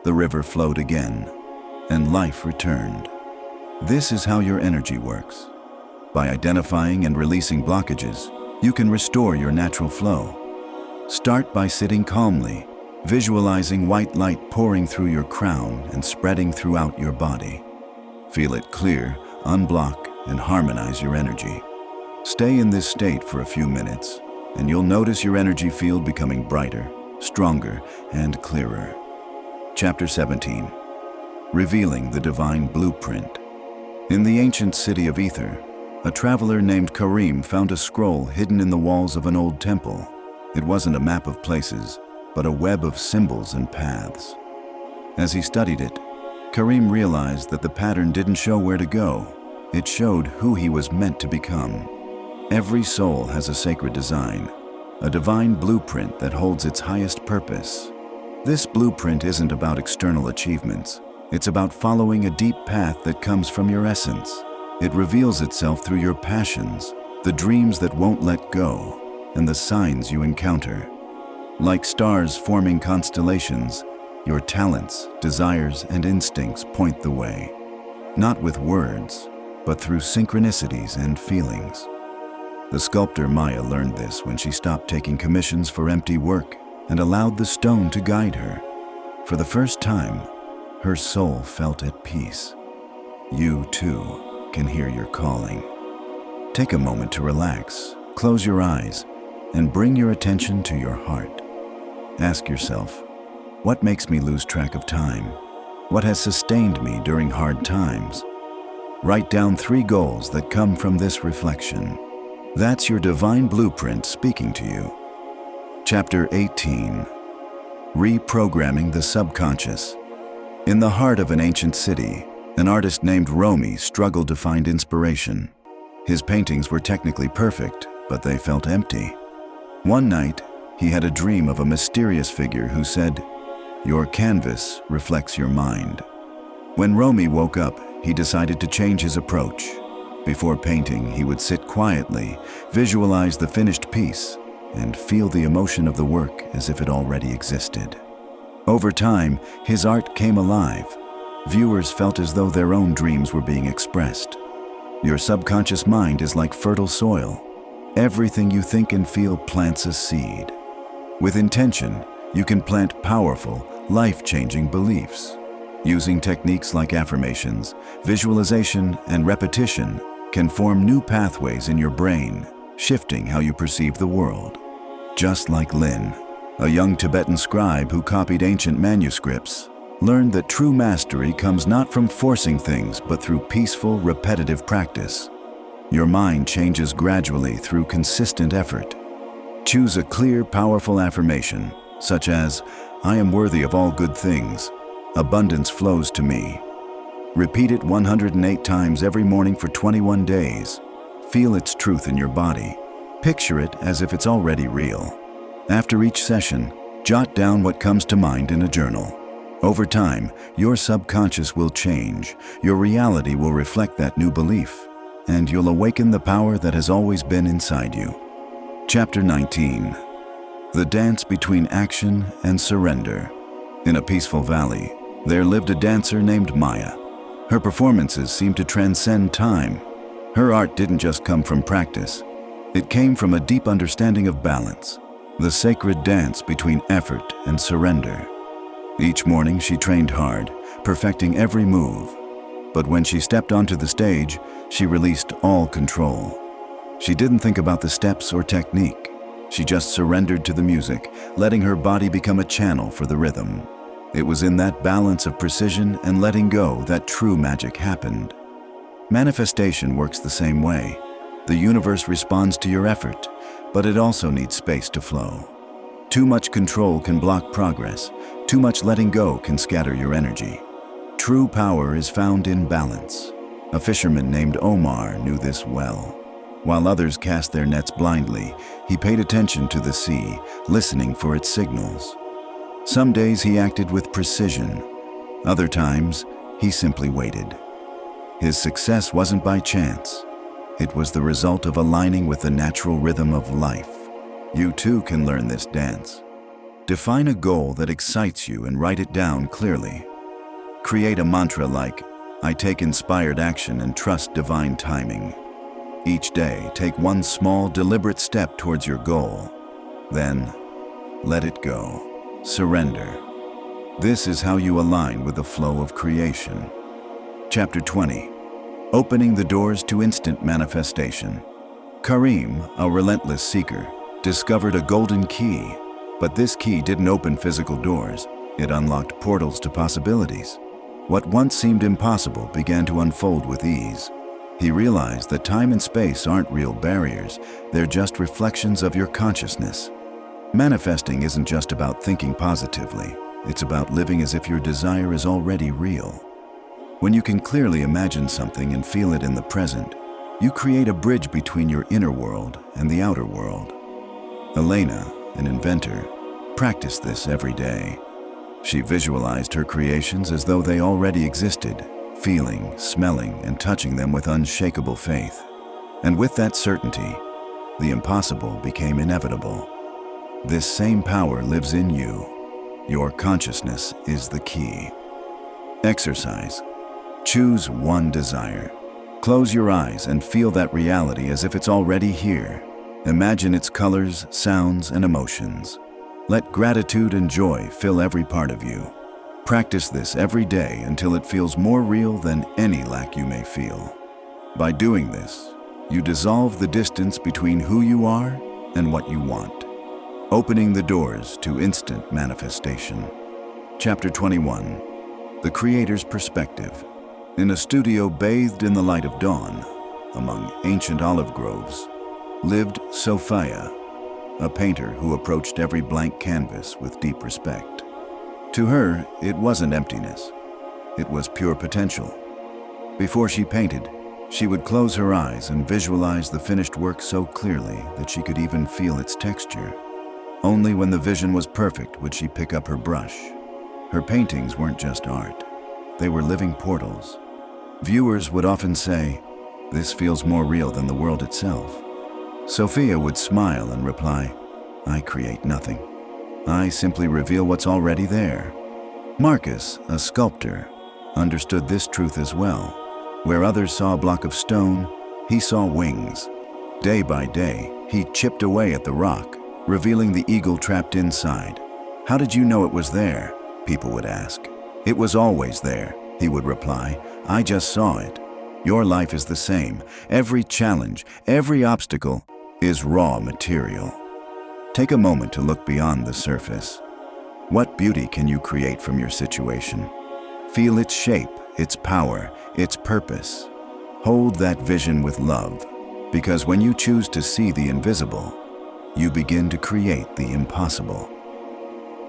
A: the river flowed again, and life returned. This is how your energy works. By identifying and releasing blockages, you can restore your natural flow. Start by sitting calmly, visualizing white light pouring through your crown and spreading throughout your body. Feel it clear, unblock, and harmonize your energy. Stay in this state for a few minutes, and you'll notice your energy field becoming brighter, stronger, and clearer. Chapter 17. Revealing the Divine Blueprint. In the ancient city of Ether, a traveler named Karim found a scroll hidden in the walls of an old temple. It wasn't a map of places, but a web of symbols and paths. As he studied it, Karim realized that the pattern didn't show where to go. It showed who he was meant to become. Every soul has a sacred design, a divine blueprint that holds its highest purpose. This blueprint isn't about external achievements. It's about following a deep path that comes from your essence. It reveals itself through your passions, the dreams that won't let go, and the signs you encounter. Like stars forming constellations, your talents, desires, and instincts point the way. Not with words, but through synchronicities and feelings. The sculptor Maya learned this when she stopped taking commissions for empty work and allowed the stone to guide her. For the first time, her soul felt at peace. You, too, can hear your calling. Take a moment to relax, close your eyes, and bring your attention to your heart. Ask yourself, what makes me lose track of time? What has sustained me during hard times? Write down 3 goals that come from this reflection. That's your divine blueprint speaking to you. Chapter 18. Reprogramming the Subconscious. In the heart of an ancient city, an artist named Rumi struggled to find inspiration. His paintings were technically perfect, but they felt empty. One night, he had a dream of a mysterious figure who said, "Your canvas reflects your mind." When Rumi woke up, he decided to change his approach. Before painting, he would sit quietly, visualize the finished piece, and feel the emotion of the work as if it already existed. Over time, his art came alive. Viewers felt as though their own dreams were being expressed. Your subconscious mind is like fertile soil. Everything you think and feel plants a seed. With intention, you can plant powerful, life-changing beliefs. Using techniques like affirmations, visualization, and repetition can form new pathways in your brain, shifting how you perceive the world. Just like Lin, a young Tibetan scribe who copied ancient manuscripts, learned that true mastery comes not from forcing things but through peaceful, repetitive practice. Your mind changes gradually through consistent effort. Choose a clear, powerful affirmation, such as, "I am worthy of all good things. Abundance flows to me." Repeat it 108 times every morning for 21 days. Feel its truth in your body. Picture it as if it's already real. After each session, jot down what comes to mind in a journal. Over time, your subconscious will change, your reality will reflect that new belief, and you'll awaken the power that has always been inside you. Chapter 19. The Dance Between Action and Surrender. In a peaceful valley, there lived a dancer named Maya. Her performances seemed to transcend time. Her art didn't just come from practice. It came from a deep understanding of balance, the sacred dance between effort and surrender. Each morning she trained hard, perfecting every move. But when she stepped onto the stage, she released all control. She didn't think about the steps or technique. She just surrendered to the music, letting her body become a channel for the rhythm. It was in that balance of precision and letting go that true magic happened. Manifestation works the same way. The universe responds to your effort, but it also needs space to flow. Too much control can block progress. Too much letting go can scatter your energy. True power is found in balance. A fisherman named Omar knew this well. While others cast their nets blindly, he paid attention to the sea, listening for its signals. Some days he acted with precision. Other times, he simply waited. His success wasn't by chance. It was the result of aligning with the natural rhythm of life. You too can learn this dance. Define a goal that excites you and write it down clearly. Create a mantra like, "I take inspired action and trust divine timing." Each day, take one small, deliberate step towards your goal. Then, let it go. Surrender. This is how you align with the flow of creation. Chapter 20. Opening the doors to instant manifestation. Karim, a relentless seeker, discovered a golden key, but this key didn't open physical doors. It unlocked portals to possibilities. What once seemed impossible began to unfold with ease. He realized that time and space aren't real barriers, they're just reflections of your consciousness. Manifesting isn't just about thinking positively, it's about living as if your desire is already real. When you can clearly imagine something and feel it in the present, you create a bridge between your inner world and the outer world. Elena, an inventor, practiced this every day. She visualized her creations as though they already existed, feeling, smelling, and touching them with unshakable faith. And with that certainty, the impossible became inevitable. This same power lives in you. Your consciousness is the key. Exercise. Choose one desire. Close your eyes and feel that reality as if it's already here. Imagine its colors, sounds, and emotions. Let gratitude and joy fill every part of you. Practice this every day until it feels more real than any lack you may feel. By doing this, you dissolve the distance between who you are and what you want, opening the doors to instant manifestation. Chapter 21. The Creator's Perspective. In a studio bathed in the light of dawn, among ancient olive groves, lived Sophia, a painter who approached every blank canvas with deep respect. To her, it wasn't emptiness. It was pure potential. Before she painted, she would close her eyes and visualize the finished work so clearly that she could even feel its texture. Only when the vision was perfect would she pick up her brush. Her paintings weren't just art. They were living portals. Viewers would often say, "This feels more real than the world itself." Sophia would smile and reply, "I create nothing. I simply reveal what's already there." Marcus, a sculptor, understood this truth as well. Where others saw a block of stone, he saw wings. Day by day, he chipped away at the rock, revealing the eagle trapped inside. "How did you know it was there?" people would ask. "It was always there," he would reply. "I just saw it." Your life is the same. Every challenge, every obstacle is raw material. Take a moment to look beyond the surface. What beauty can you create from your situation? Feel its shape, its power, its purpose. Hold that vision with love, because when you choose to see the invisible, you begin to create the impossible.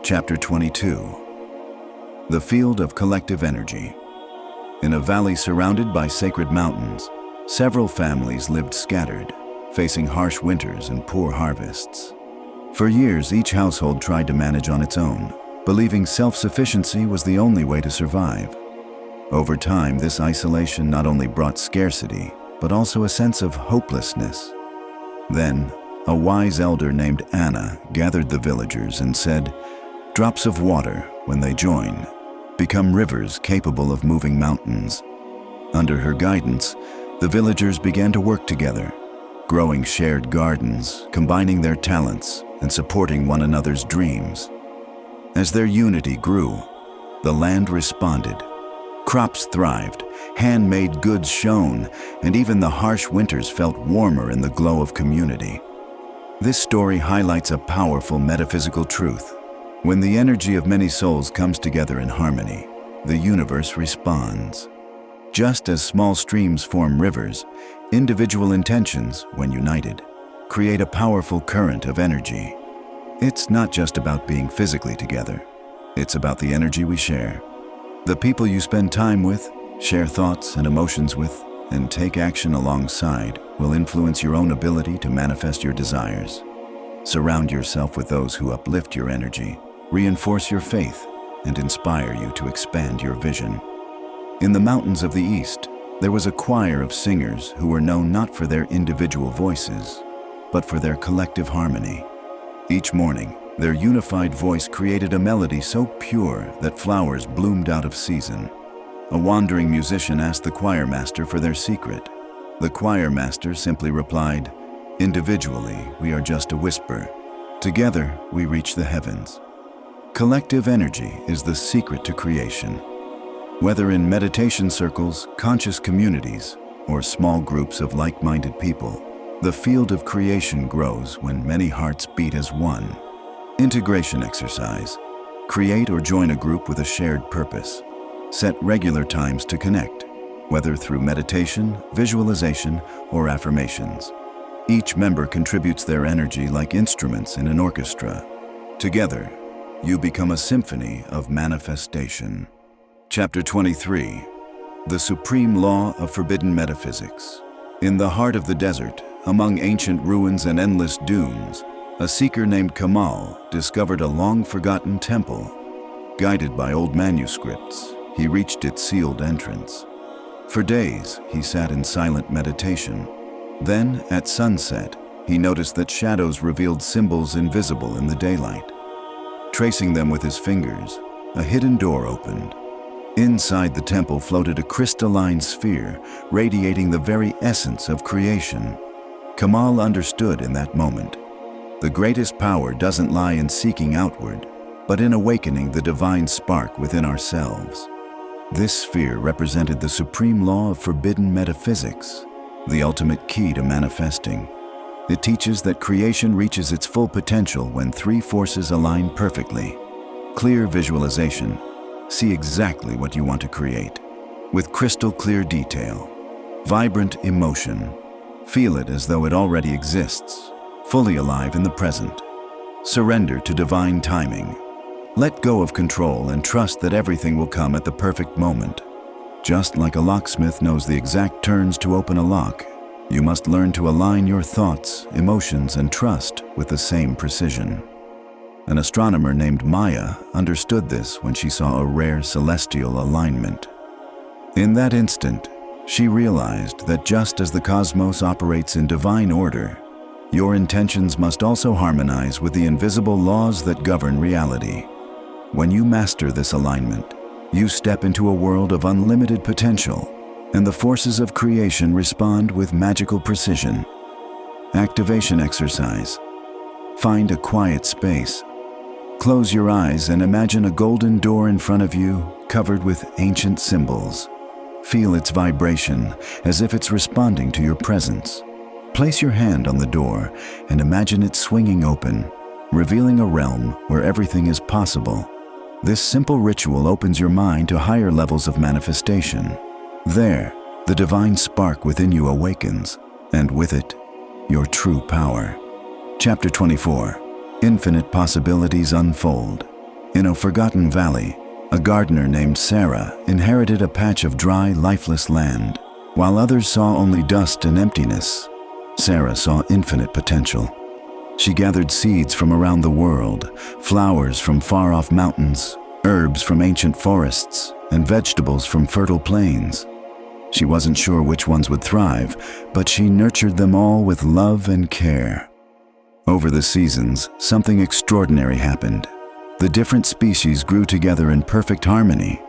A: Chapter 22. The Field of Collective Energy. In a valley surrounded by sacred mountains, several families lived scattered, facing harsh winters and poor harvests. For years, each household tried to manage on its own, believing self-sufficiency was the only way to survive. Over time, this isolation not only brought scarcity, but also a sense of hopelessness. Then, a wise elder named Anna gathered the villagers and said, "Drops of water, when they join, become rivers capable of moving mountains." Under her guidance, the villagers began to work together, growing shared gardens, combining their talents, and supporting one another's dreams. As their unity grew, the land responded. Crops thrived, handmade goods shone, and even the harsh winters felt warmer in the glow of community. This story highlights a powerful metaphysical truth. When the energy of many souls comes together in harmony, the universe responds. Just as small streams form rivers, individual intentions, when united, create a powerful current of energy. It's not just about being physically together. It's about the energy we share. The people you spend time with, share thoughts and emotions with, and take action alongside will influence your own ability to manifest your desires. Surround yourself with those who uplift your energy, reinforce your faith, and inspire you to expand your vision. In the mountains of the East, there was a choir of singers who were known not for their individual voices, but for their collective harmony. Each morning, their unified voice created a melody so pure that flowers bloomed out of season. A wandering musician asked the choir master for their secret. The choir master simply replied, "Individually, we are just a whisper. Together, we reach the heavens." Collective energy is the secret to creation. Whether in meditation circles, conscious communities, or small groups of like-minded people, the field of creation grows when many hearts beat as one. Integration exercise. Create or join a group with a shared purpose. Set regular times to connect, whether through meditation, visualization, or affirmations. Each member contributes their energy like instruments in an orchestra. Together, you become a symphony of manifestation. Chapter 23. The Supreme Law of Forbidden Metaphysics. In the heart of the desert, among ancient ruins and endless dunes, a seeker named Kamal discovered a long-forgotten temple. Guided by old manuscripts, he reached its sealed entrance. For days, he sat in silent meditation. Then, at sunset, he noticed that shadows revealed symbols invisible in the daylight. Tracing them with his fingers, a hidden door opened. Inside the temple floated a crystalline sphere, radiating the very essence of creation. Kamal understood in that moment. The greatest power doesn't lie in seeking outward, but in awakening the divine spark within ourselves. This sphere represented the supreme law of forbidden metaphysics, the ultimate key to manifesting. It teaches that creation reaches its full potential when three forces align perfectly. Clear visualization. See exactly what you want to create, with crystal clear detail. Vibrant emotion. Feel it as though it already exists, fully alive in the present. Surrender to divine timing. Let go of control and trust that everything will come at the perfect moment. Just like a locksmith knows the exact turns to open a lock, you must learn to align your thoughts, emotions, and trust with the same precision. An astronomer named Maya understood this when she saw a rare celestial alignment. In that instant, she realized that just as the cosmos operates in divine order, your intentions must also harmonize with the invisible laws that govern reality. When you master this alignment, you step into a world of unlimited potential, and the forces of creation respond with magical precision. Activation exercise. Find a quiet space. Close your eyes and imagine a golden door in front of you covered with ancient symbols. Feel its vibration as if it's responding to your presence. Place your hand on the door and imagine it swinging open, revealing a realm where everything is possible. This simple ritual opens your mind to higher levels of manifestation. There, the divine spark within you awakens, and with it, your true power. Chapter 24. Infinite possibilities unfold. In a forgotten valley, a gardener named Sarah inherited a patch of dry, lifeless land. While others saw only dust and emptiness, Sarah saw infinite potential. She gathered seeds from around the world, flowers from far-off mountains, herbs from ancient forests, and vegetables from fertile plains. She wasn't sure which ones would thrive, but she nurtured them all with love and care. Over the seasons, something extraordinary happened. The different species grew together in perfect harmony.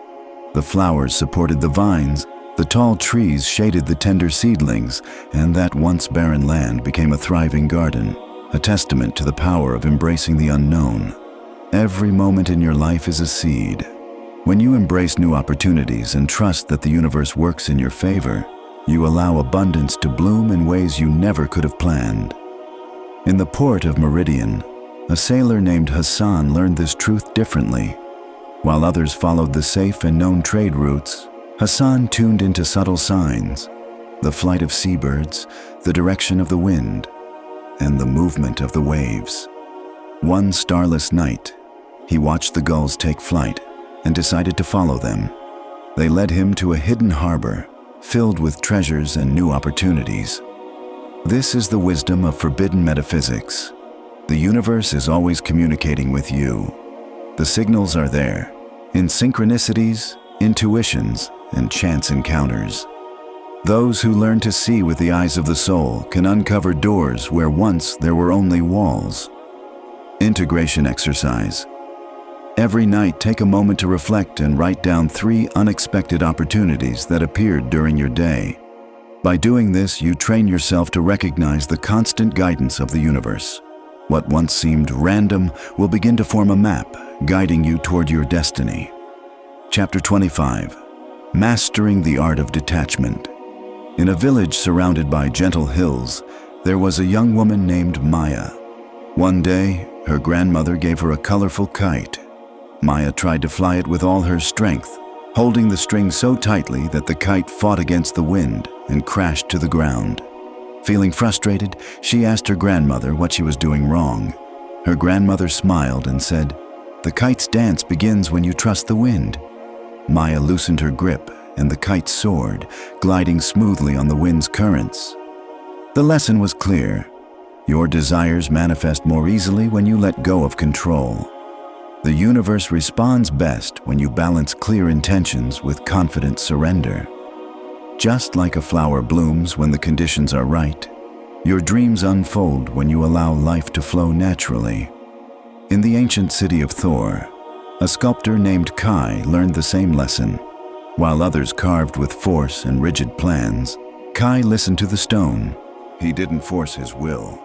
A: The flowers supported the vines, the tall trees shaded the tender seedlings, and that once barren land became a thriving garden, a testament to the power of embracing the unknown. Every moment in your life is a seed. When you embrace new opportunities and trust that the universe works in your favor, you allow abundance to bloom in ways you never could have planned. In the port of Meridian, a sailor named Hassan learned this truth differently. While others followed the safe and known trade routes, Hassan tuned into subtle signs, the flight of seabirds, the direction of the wind, and the movement of the waves. One starless night, he watched the gulls take flight and decided to follow them. They led him to a hidden harbor, filled with treasures and new opportunities. This is the wisdom of forbidden metaphysics. The universe is always communicating with you. The signals are there, in synchronicities, intuitions, and chance encounters. Those who learn to see with the eyes of the soul can uncover doors where once there were only walls. Integration exercise. Every night, take a moment to reflect and write down 3 unexpected opportunities that appeared during your day. By doing this, you train yourself to recognize the constant guidance of the universe. What once seemed random will begin to form a map, guiding you toward your destiny. Chapter 25. Mastering the Art of Detachment. In a village surrounded by gentle hills, there was a young woman named Maya. One day, her grandmother gave her a colorful kite. Maya tried to fly it with all her strength, holding the string so tightly that the kite fought against the wind and crashed to the ground. Feeling frustrated, she asked her grandmother what she was doing wrong. Her grandmother smiled and said, "The kite's dance begins when you trust the wind." Maya loosened her grip, and the kite soared, gliding smoothly on the wind's currents. The lesson was clear. Your desires manifest more easily when you let go of control. The universe responds best when you balance clear intentions with confident surrender. Just like a flower blooms when the conditions are right, your dreams unfold when you allow life to flow naturally. In the ancient city of Thor, a sculptor named Kai learned the same lesson. While others carved with force and rigid plans, Kai listened to the stone. He didn't force his will.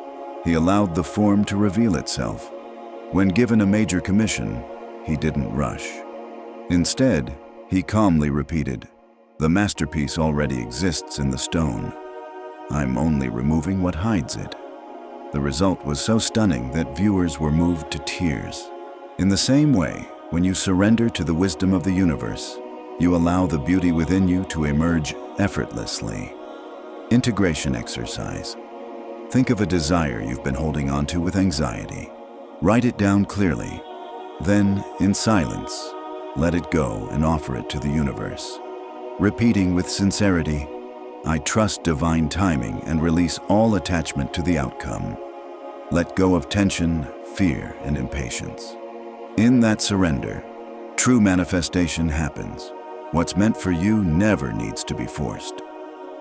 A: He allowed the form to reveal itself. When given a major commission, he didn't rush. Instead, he calmly repeated, "The masterpiece already exists in the stone. I'm only removing what hides it." The result was so stunning that viewers were moved to tears. In the same way, when you surrender to the wisdom of the universe, you allow the beauty within you to emerge effortlessly. Integration exercise. Think of a desire you've been holding on to with anxiety. Write it down clearly. Then, in silence, let it go and offer it to the universe. Repeating with sincerity, "I trust divine timing and release all attachment to the outcome." Let go of tension, fear, and impatience. In that surrender, true manifestation happens. What's meant for you never needs to be forced.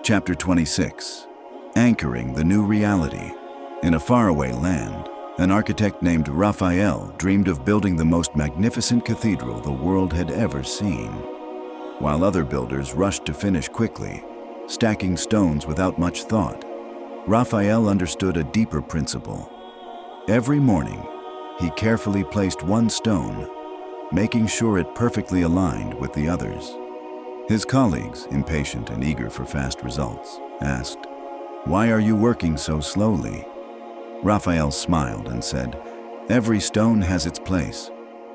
A: Chapter 26. Anchoring the New Reality. In a faraway land, an architect named Raphael dreamed of building the most magnificent cathedral the world had ever seen. While other builders rushed to finish quickly, stacking stones without much thought, Raphael understood a deeper principle. Every morning, he carefully placed one stone, making sure it perfectly aligned with the others. His colleagues, impatient and eager for fast results, asked, "Why are you working so slowly?" Raphael smiled and said, "Every stone has its place.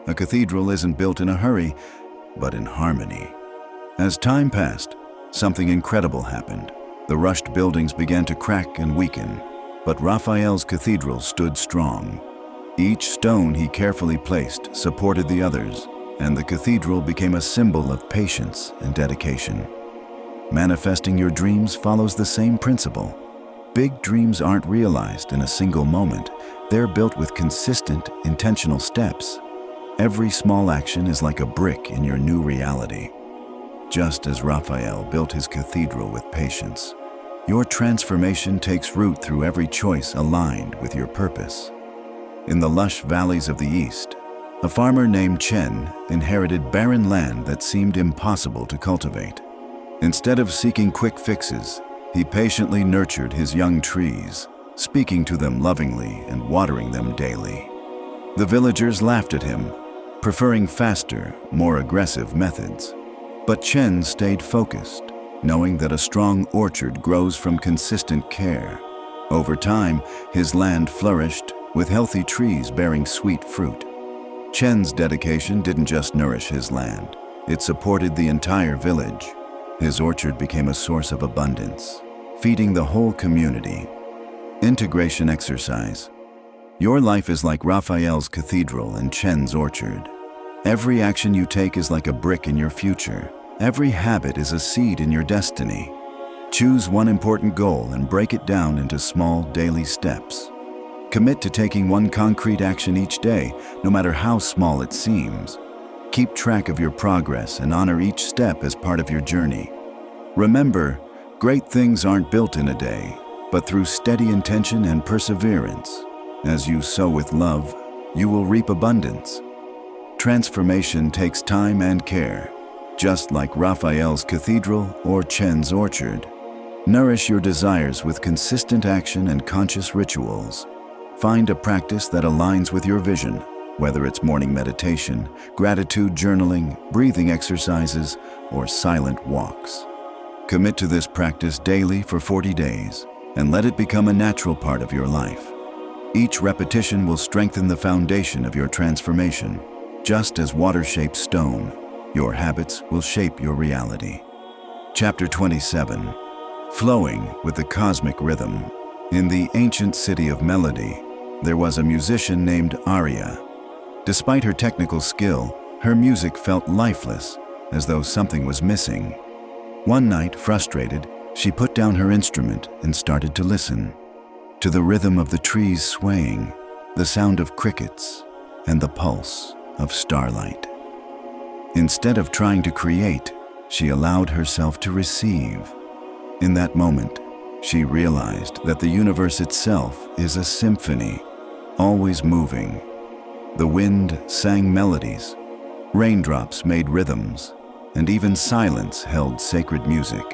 A: A cathedral isn't built in a hurry, but in harmony." As time passed, something incredible happened. The rushed buildings began to crack and weaken, but Raphael's cathedral stood strong. Each stone he carefully placed supported the others, and the cathedral became a symbol of patience and dedication. Manifesting your dreams follows the same principle. Big dreams aren't realized in a single moment. They're built with consistent, intentional steps. Every small action is like a brick in your new reality. Just as Raphael built his cathedral with patience, your transformation takes root through every choice aligned with your purpose. In the lush valleys of the East, a farmer named Chen inherited barren land that seemed impossible to cultivate. Instead of seeking quick fixes, he patiently nurtured his young trees, speaking to them lovingly and watering them daily. The villagers laughed at him, preferring faster, more aggressive methods. But Chen stayed focused, knowing that a strong orchard grows from consistent care. Over time, his land flourished, with healthy trees bearing sweet fruit. Chen's dedication didn't just nourish his land, it supported the entire village. His orchard became a source of abundance, feeding the whole community. Integration exercise. Your life is like Raphael's cathedral and Chen's orchard. Every action you take is like a brick in your future. Every habit is a seed in your destiny. Choose one important goal and break it down into small daily steps. Commit to taking one concrete action each day, no matter how small it seems. Keep track of your progress and honor each step as part of your journey. Remember, great things aren't built in a day, but through steady intention and perseverance. As you sow with love, you will reap abundance. Transformation takes time and care, just like Raphael's cathedral or Chen's orchard. Nourish your desires with consistent action and conscious rituals. Find a practice that aligns with your vision, whether it's morning meditation, gratitude journaling, breathing exercises, or silent walks. Commit to this practice daily for 40 days and let it become a natural part of your life. Each repetition will strengthen the foundation of your transformation. Just as water shapes stone, your habits will shape your reality. Chapter 27. Flowing with the cosmic rhythm. In the ancient city of melody, there was a musician named Arya. Despite her technical skill, her music felt lifeless, as though something was missing. One night, frustrated, she put down her instrument and started to listen. To the rhythm of the trees swaying, the sound of crickets, and the pulse of starlight. Instead of trying to create, she allowed herself to receive. In that moment, she realized that the universe itself is a symphony, always moving. The wind sang melodies, raindrops made rhythms, and even silence held sacred music.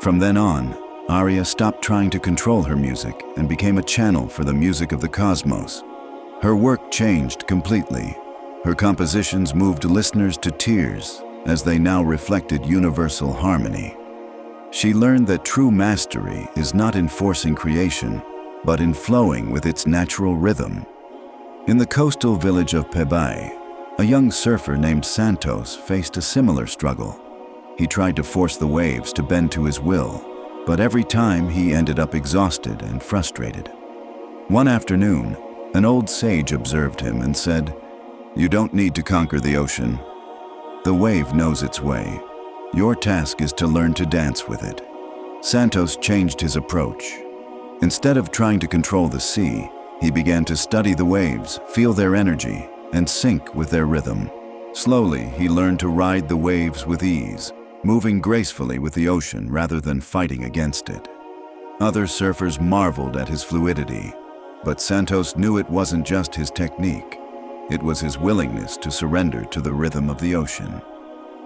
A: From then on, Arya stopped trying to control her music and became a channel for the music of the cosmos. Her work changed completely. Her compositions moved listeners to tears as they now reflected universal harmony. She learned that true mastery is not in forcing creation, but in flowing with its natural rhythm. In the coastal village of Pebai, a young surfer named Santos faced a similar struggle. He tried to force the waves to bend to his will, but every time he ended up exhausted and frustrated. One afternoon, an old sage observed him and said, "You don't need to conquer the ocean. The wave knows its way. Your task is to learn to dance with it." Santos changed his approach. Instead of trying to control the sea, he began to study the waves, feel their energy, and sync with their rhythm. Slowly, he learned to ride the waves with ease, moving gracefully with the ocean rather than fighting against it. Other surfers marveled at his fluidity, but Santos knew it wasn't just his technique. It was his willingness to surrender to the rhythm of the ocean.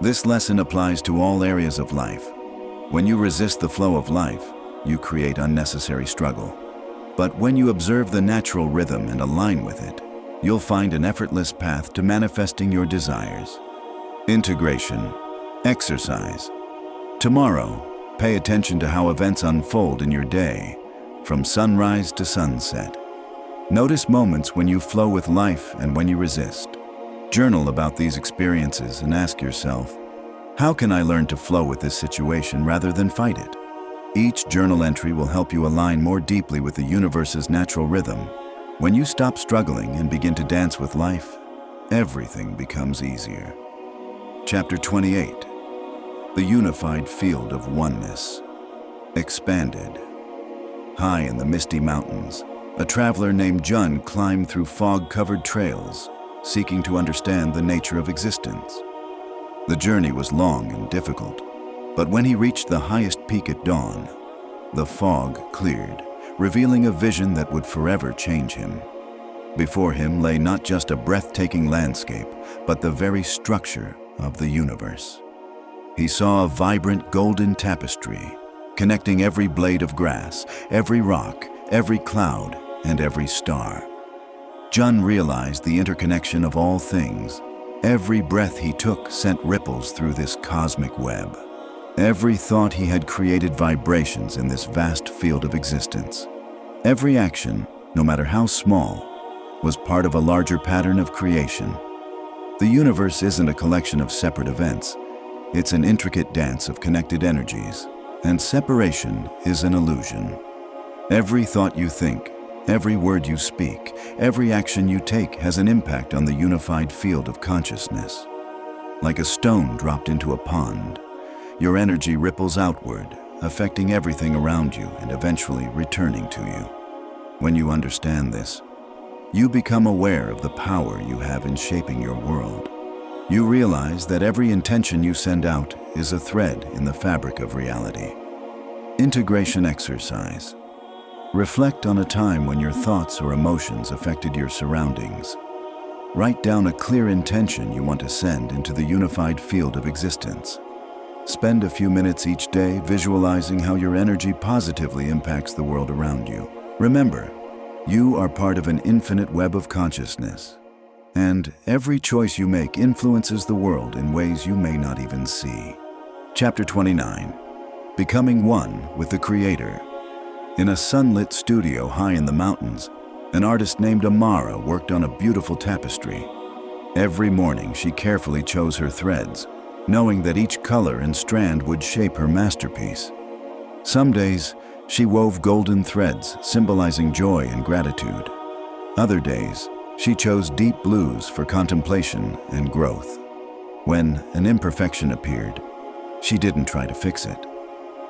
A: This lesson applies to all areas of life. When you resist the flow of life, you create unnecessary struggle. But when you observe the natural rhythm and align with it, you'll find an effortless path to manifesting your desires. Integration. Exercise. Tomorrow, pay attention to how events unfold in your day, from sunrise to sunset. Notice moments when you flow with life and when you resist. Journal about these experiences and ask yourself, how can I learn to flow with this situation rather than fight it? Each journal entry will help you align more deeply with the universe's natural rhythm. When you stop struggling and begin to dance with life, everything becomes easier. Chapter 28. The Unified Field of Oneness. Expanded. High in the misty mountains, a traveler named Jun climbed through fog-covered trails, seeking to understand the nature of existence. The journey was long and difficult, but when he reached the highest peak at dawn, the fog cleared, revealing a vision that would forever change him. Before him lay not just a breathtaking landscape, but the very structure of the universe. He saw a vibrant golden tapestry, connecting every blade of grass, every rock, every cloud, and every star. Jun realized the interconnection of all things. Every breath he took sent ripples through this cosmic web. Every thought he had created vibrations in this vast field of existence. Every action, no matter how small, was part of a larger pattern of creation. The universe isn't a collection of separate events. It's an intricate dance of connected energies, and separation is an illusion. Every thought you think, every word you speak, every action you take has an impact on the unified field of consciousness. Like a stone dropped into a pond, your energy ripples outward, affecting everything around you and eventually returning to you. When you understand this, you become aware of the power you have in shaping your world. You realize that every intention you send out is a thread in the fabric of reality. Integration exercise. Reflect on a time when your thoughts or emotions affected your surroundings. Write down a clear intention you want to send into the unified field of existence. Spend a few minutes each day visualizing how your energy positively impacts the world around you. Remember, you are part of an infinite web of consciousness, and every choice you make influences the world in ways you may not even see. Chapter 29. Becoming one with the Creator. In a sunlit studio high in the mountains, an artist named Amara worked on a beautiful tapestry. Every morning she carefully chose her threads, knowing that each color and strand would shape her masterpiece. Some days, she wove golden threads symbolizing joy and gratitude. Other days, she chose deep blues for contemplation and growth. When an imperfection appeared, she didn't try to fix it.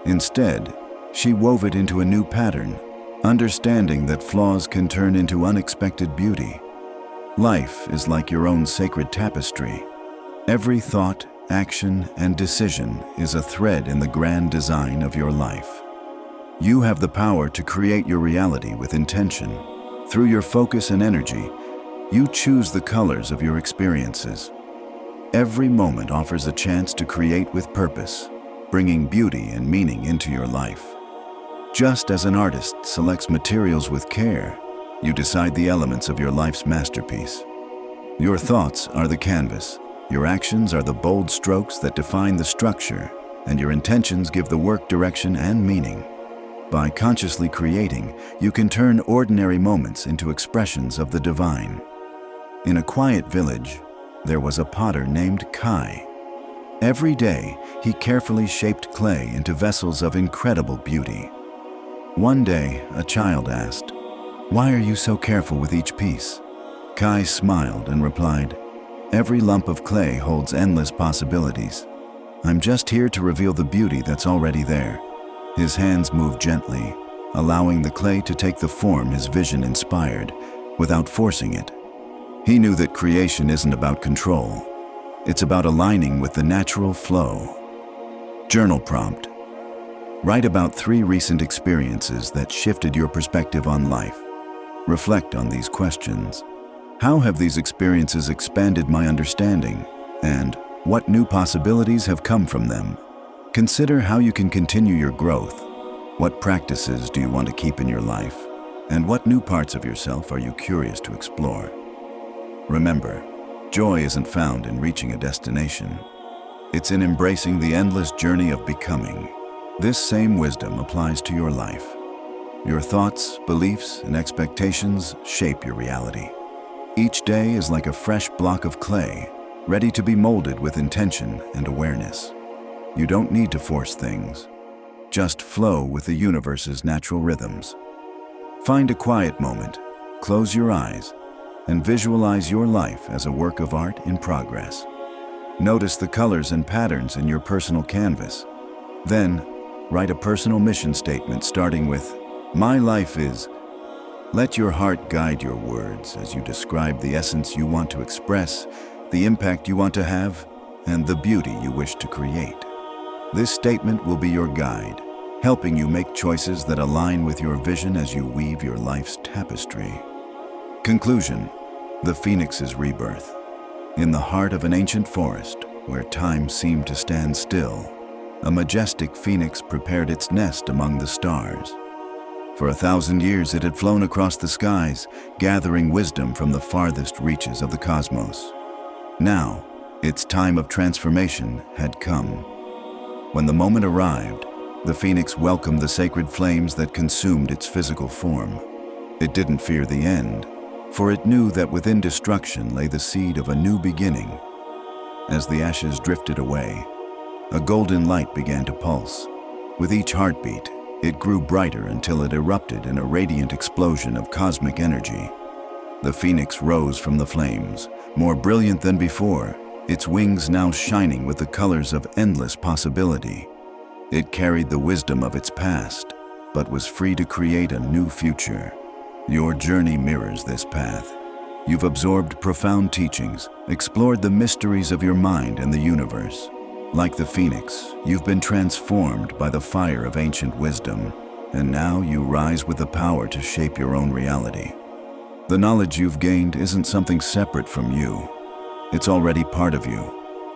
A: Instead, she wove it into a new pattern, understanding that flaws can turn into unexpected beauty. Life is like your own sacred tapestry. Every thought, action, and decision is a thread in the grand design of your life. You have the power to create your reality with intention. Through your focus and energy, you choose the colors of your experiences. Every moment offers a chance to create with purpose, bringing beauty and meaning into your life. Just as an artist selects materials with care, You decide the elements of your life's masterpiece. Your thoughts are the canvas, your actions are the bold strokes that define the structure, and your intentions give the work direction and meaning. By consciously creating, you can turn ordinary moments into expressions of the divine. In a quiet village, there was a potter named Kai. Every day, he carefully shaped clay into vessels of incredible beauty. One day, a child asked, "Why are you so careful with each piece?" Kai smiled and replied, "Every lump of clay holds endless possibilities. I'm just here to reveal the beauty that's already there." His hands moved gently, allowing the clay to take the form his vision inspired, without forcing it. He knew that creation isn't about control. It's about aligning with the natural flow. Journal prompt. Write about 3 recent experiences that shifted your perspective on life. Reflect on these questions. How have these experiences expanded my understanding? And what new possibilities have come from them? Consider how you can continue your growth. What practices do you want to keep in your life? And what new parts of yourself are you curious to explore? Remember, joy isn't found in reaching a destination. It's in embracing the endless journey of becoming. This same wisdom applies to your life. Your thoughts, beliefs, and expectations shape your reality. Each day is like a fresh block of clay, ready to be molded with intention and awareness. You don't need to force things. Just flow with the universe's natural rhythms. Find a quiet moment, close your eyes, and visualize your life as a work of art in progress. Notice the colors and patterns in your personal canvas. Then, write a personal mission statement starting with, "My life is." Let your heart guide your words as you describe the essence you want to express, the impact you want to have, and the beauty you wish to create. This statement will be your guide, helping you make choices that align with your vision as you weave your life's tapestry. Conclusion: the phoenix's rebirth. In the heart of an ancient forest, where time seemed to stand still, a majestic phoenix prepared its nest among the stars. For 1,000 years it had flown across the skies, gathering wisdom from the farthest reaches of the cosmos. Now, its time of transformation had come. When the moment arrived, the phoenix welcomed the sacred flames that consumed its physical form. It didn't fear the end, for it knew that within destruction lay the seed of a new beginning. As the ashes drifted away, a golden light began to pulse. With each heartbeat, it grew brighter until it erupted in a radiant explosion of cosmic energy. The phoenix rose from the flames, more brilliant than before, its wings now shining with the colors of endless possibility. It carried the wisdom of its past, but was free to create a new future. Your journey mirrors this path. You've absorbed profound teachings, explored the mysteries of your mind and the universe. Like the phoenix, you've been transformed by the fire of ancient wisdom, and now you rise with the power to shape your own reality. The knowledge you've gained isn't something separate from you. It's already part of you,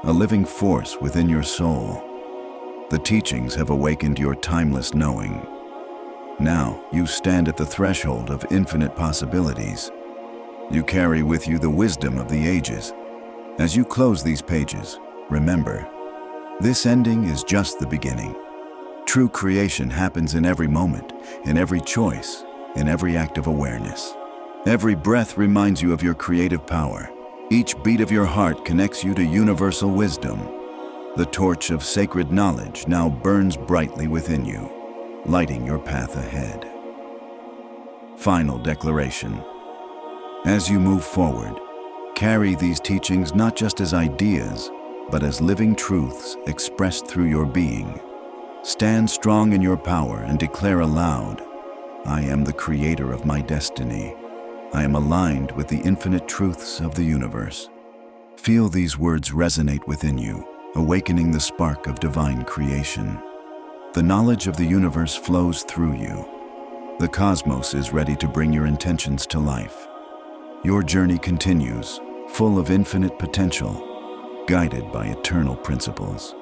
A: a living force within your soul. The teachings have awakened your timeless knowing. Now you stand at the threshold of infinite possibilities. You carry with you the wisdom of the ages. As you close these pages, remember, this ending is just the beginning. True creation happens in every moment, in every choice, in every act of awareness. Every breath reminds you of your creative power. Each beat of your heart connects you to universal wisdom. The torch of sacred knowledge now burns brightly within you, lighting your path ahead. Final declaration. As you move forward, carry these teachings not just as ideas, but as living truths expressed through your being. Stand strong in your power and declare aloud, "I am the creator of my destiny. I am aligned with the infinite truths of the universe." Feel these words resonate within you, awakening the spark of divine creation. The knowledge of the universe flows through you. The cosmos is ready to bring your intentions to life. Your journey continues, full of infinite potential, guided by eternal principles.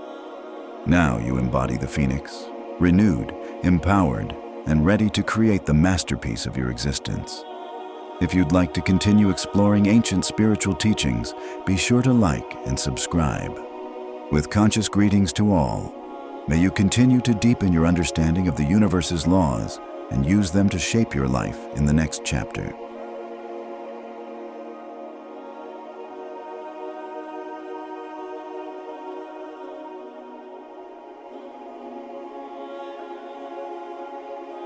A: Now you embody the phoenix, renewed, empowered, and ready to create the masterpiece of your existence. If you'd like to continue exploring ancient spiritual teachings, be sure to like and subscribe. With conscious greetings to all, may you continue to deepen your understanding of the universe's laws and use them to shape your life in the next chapter.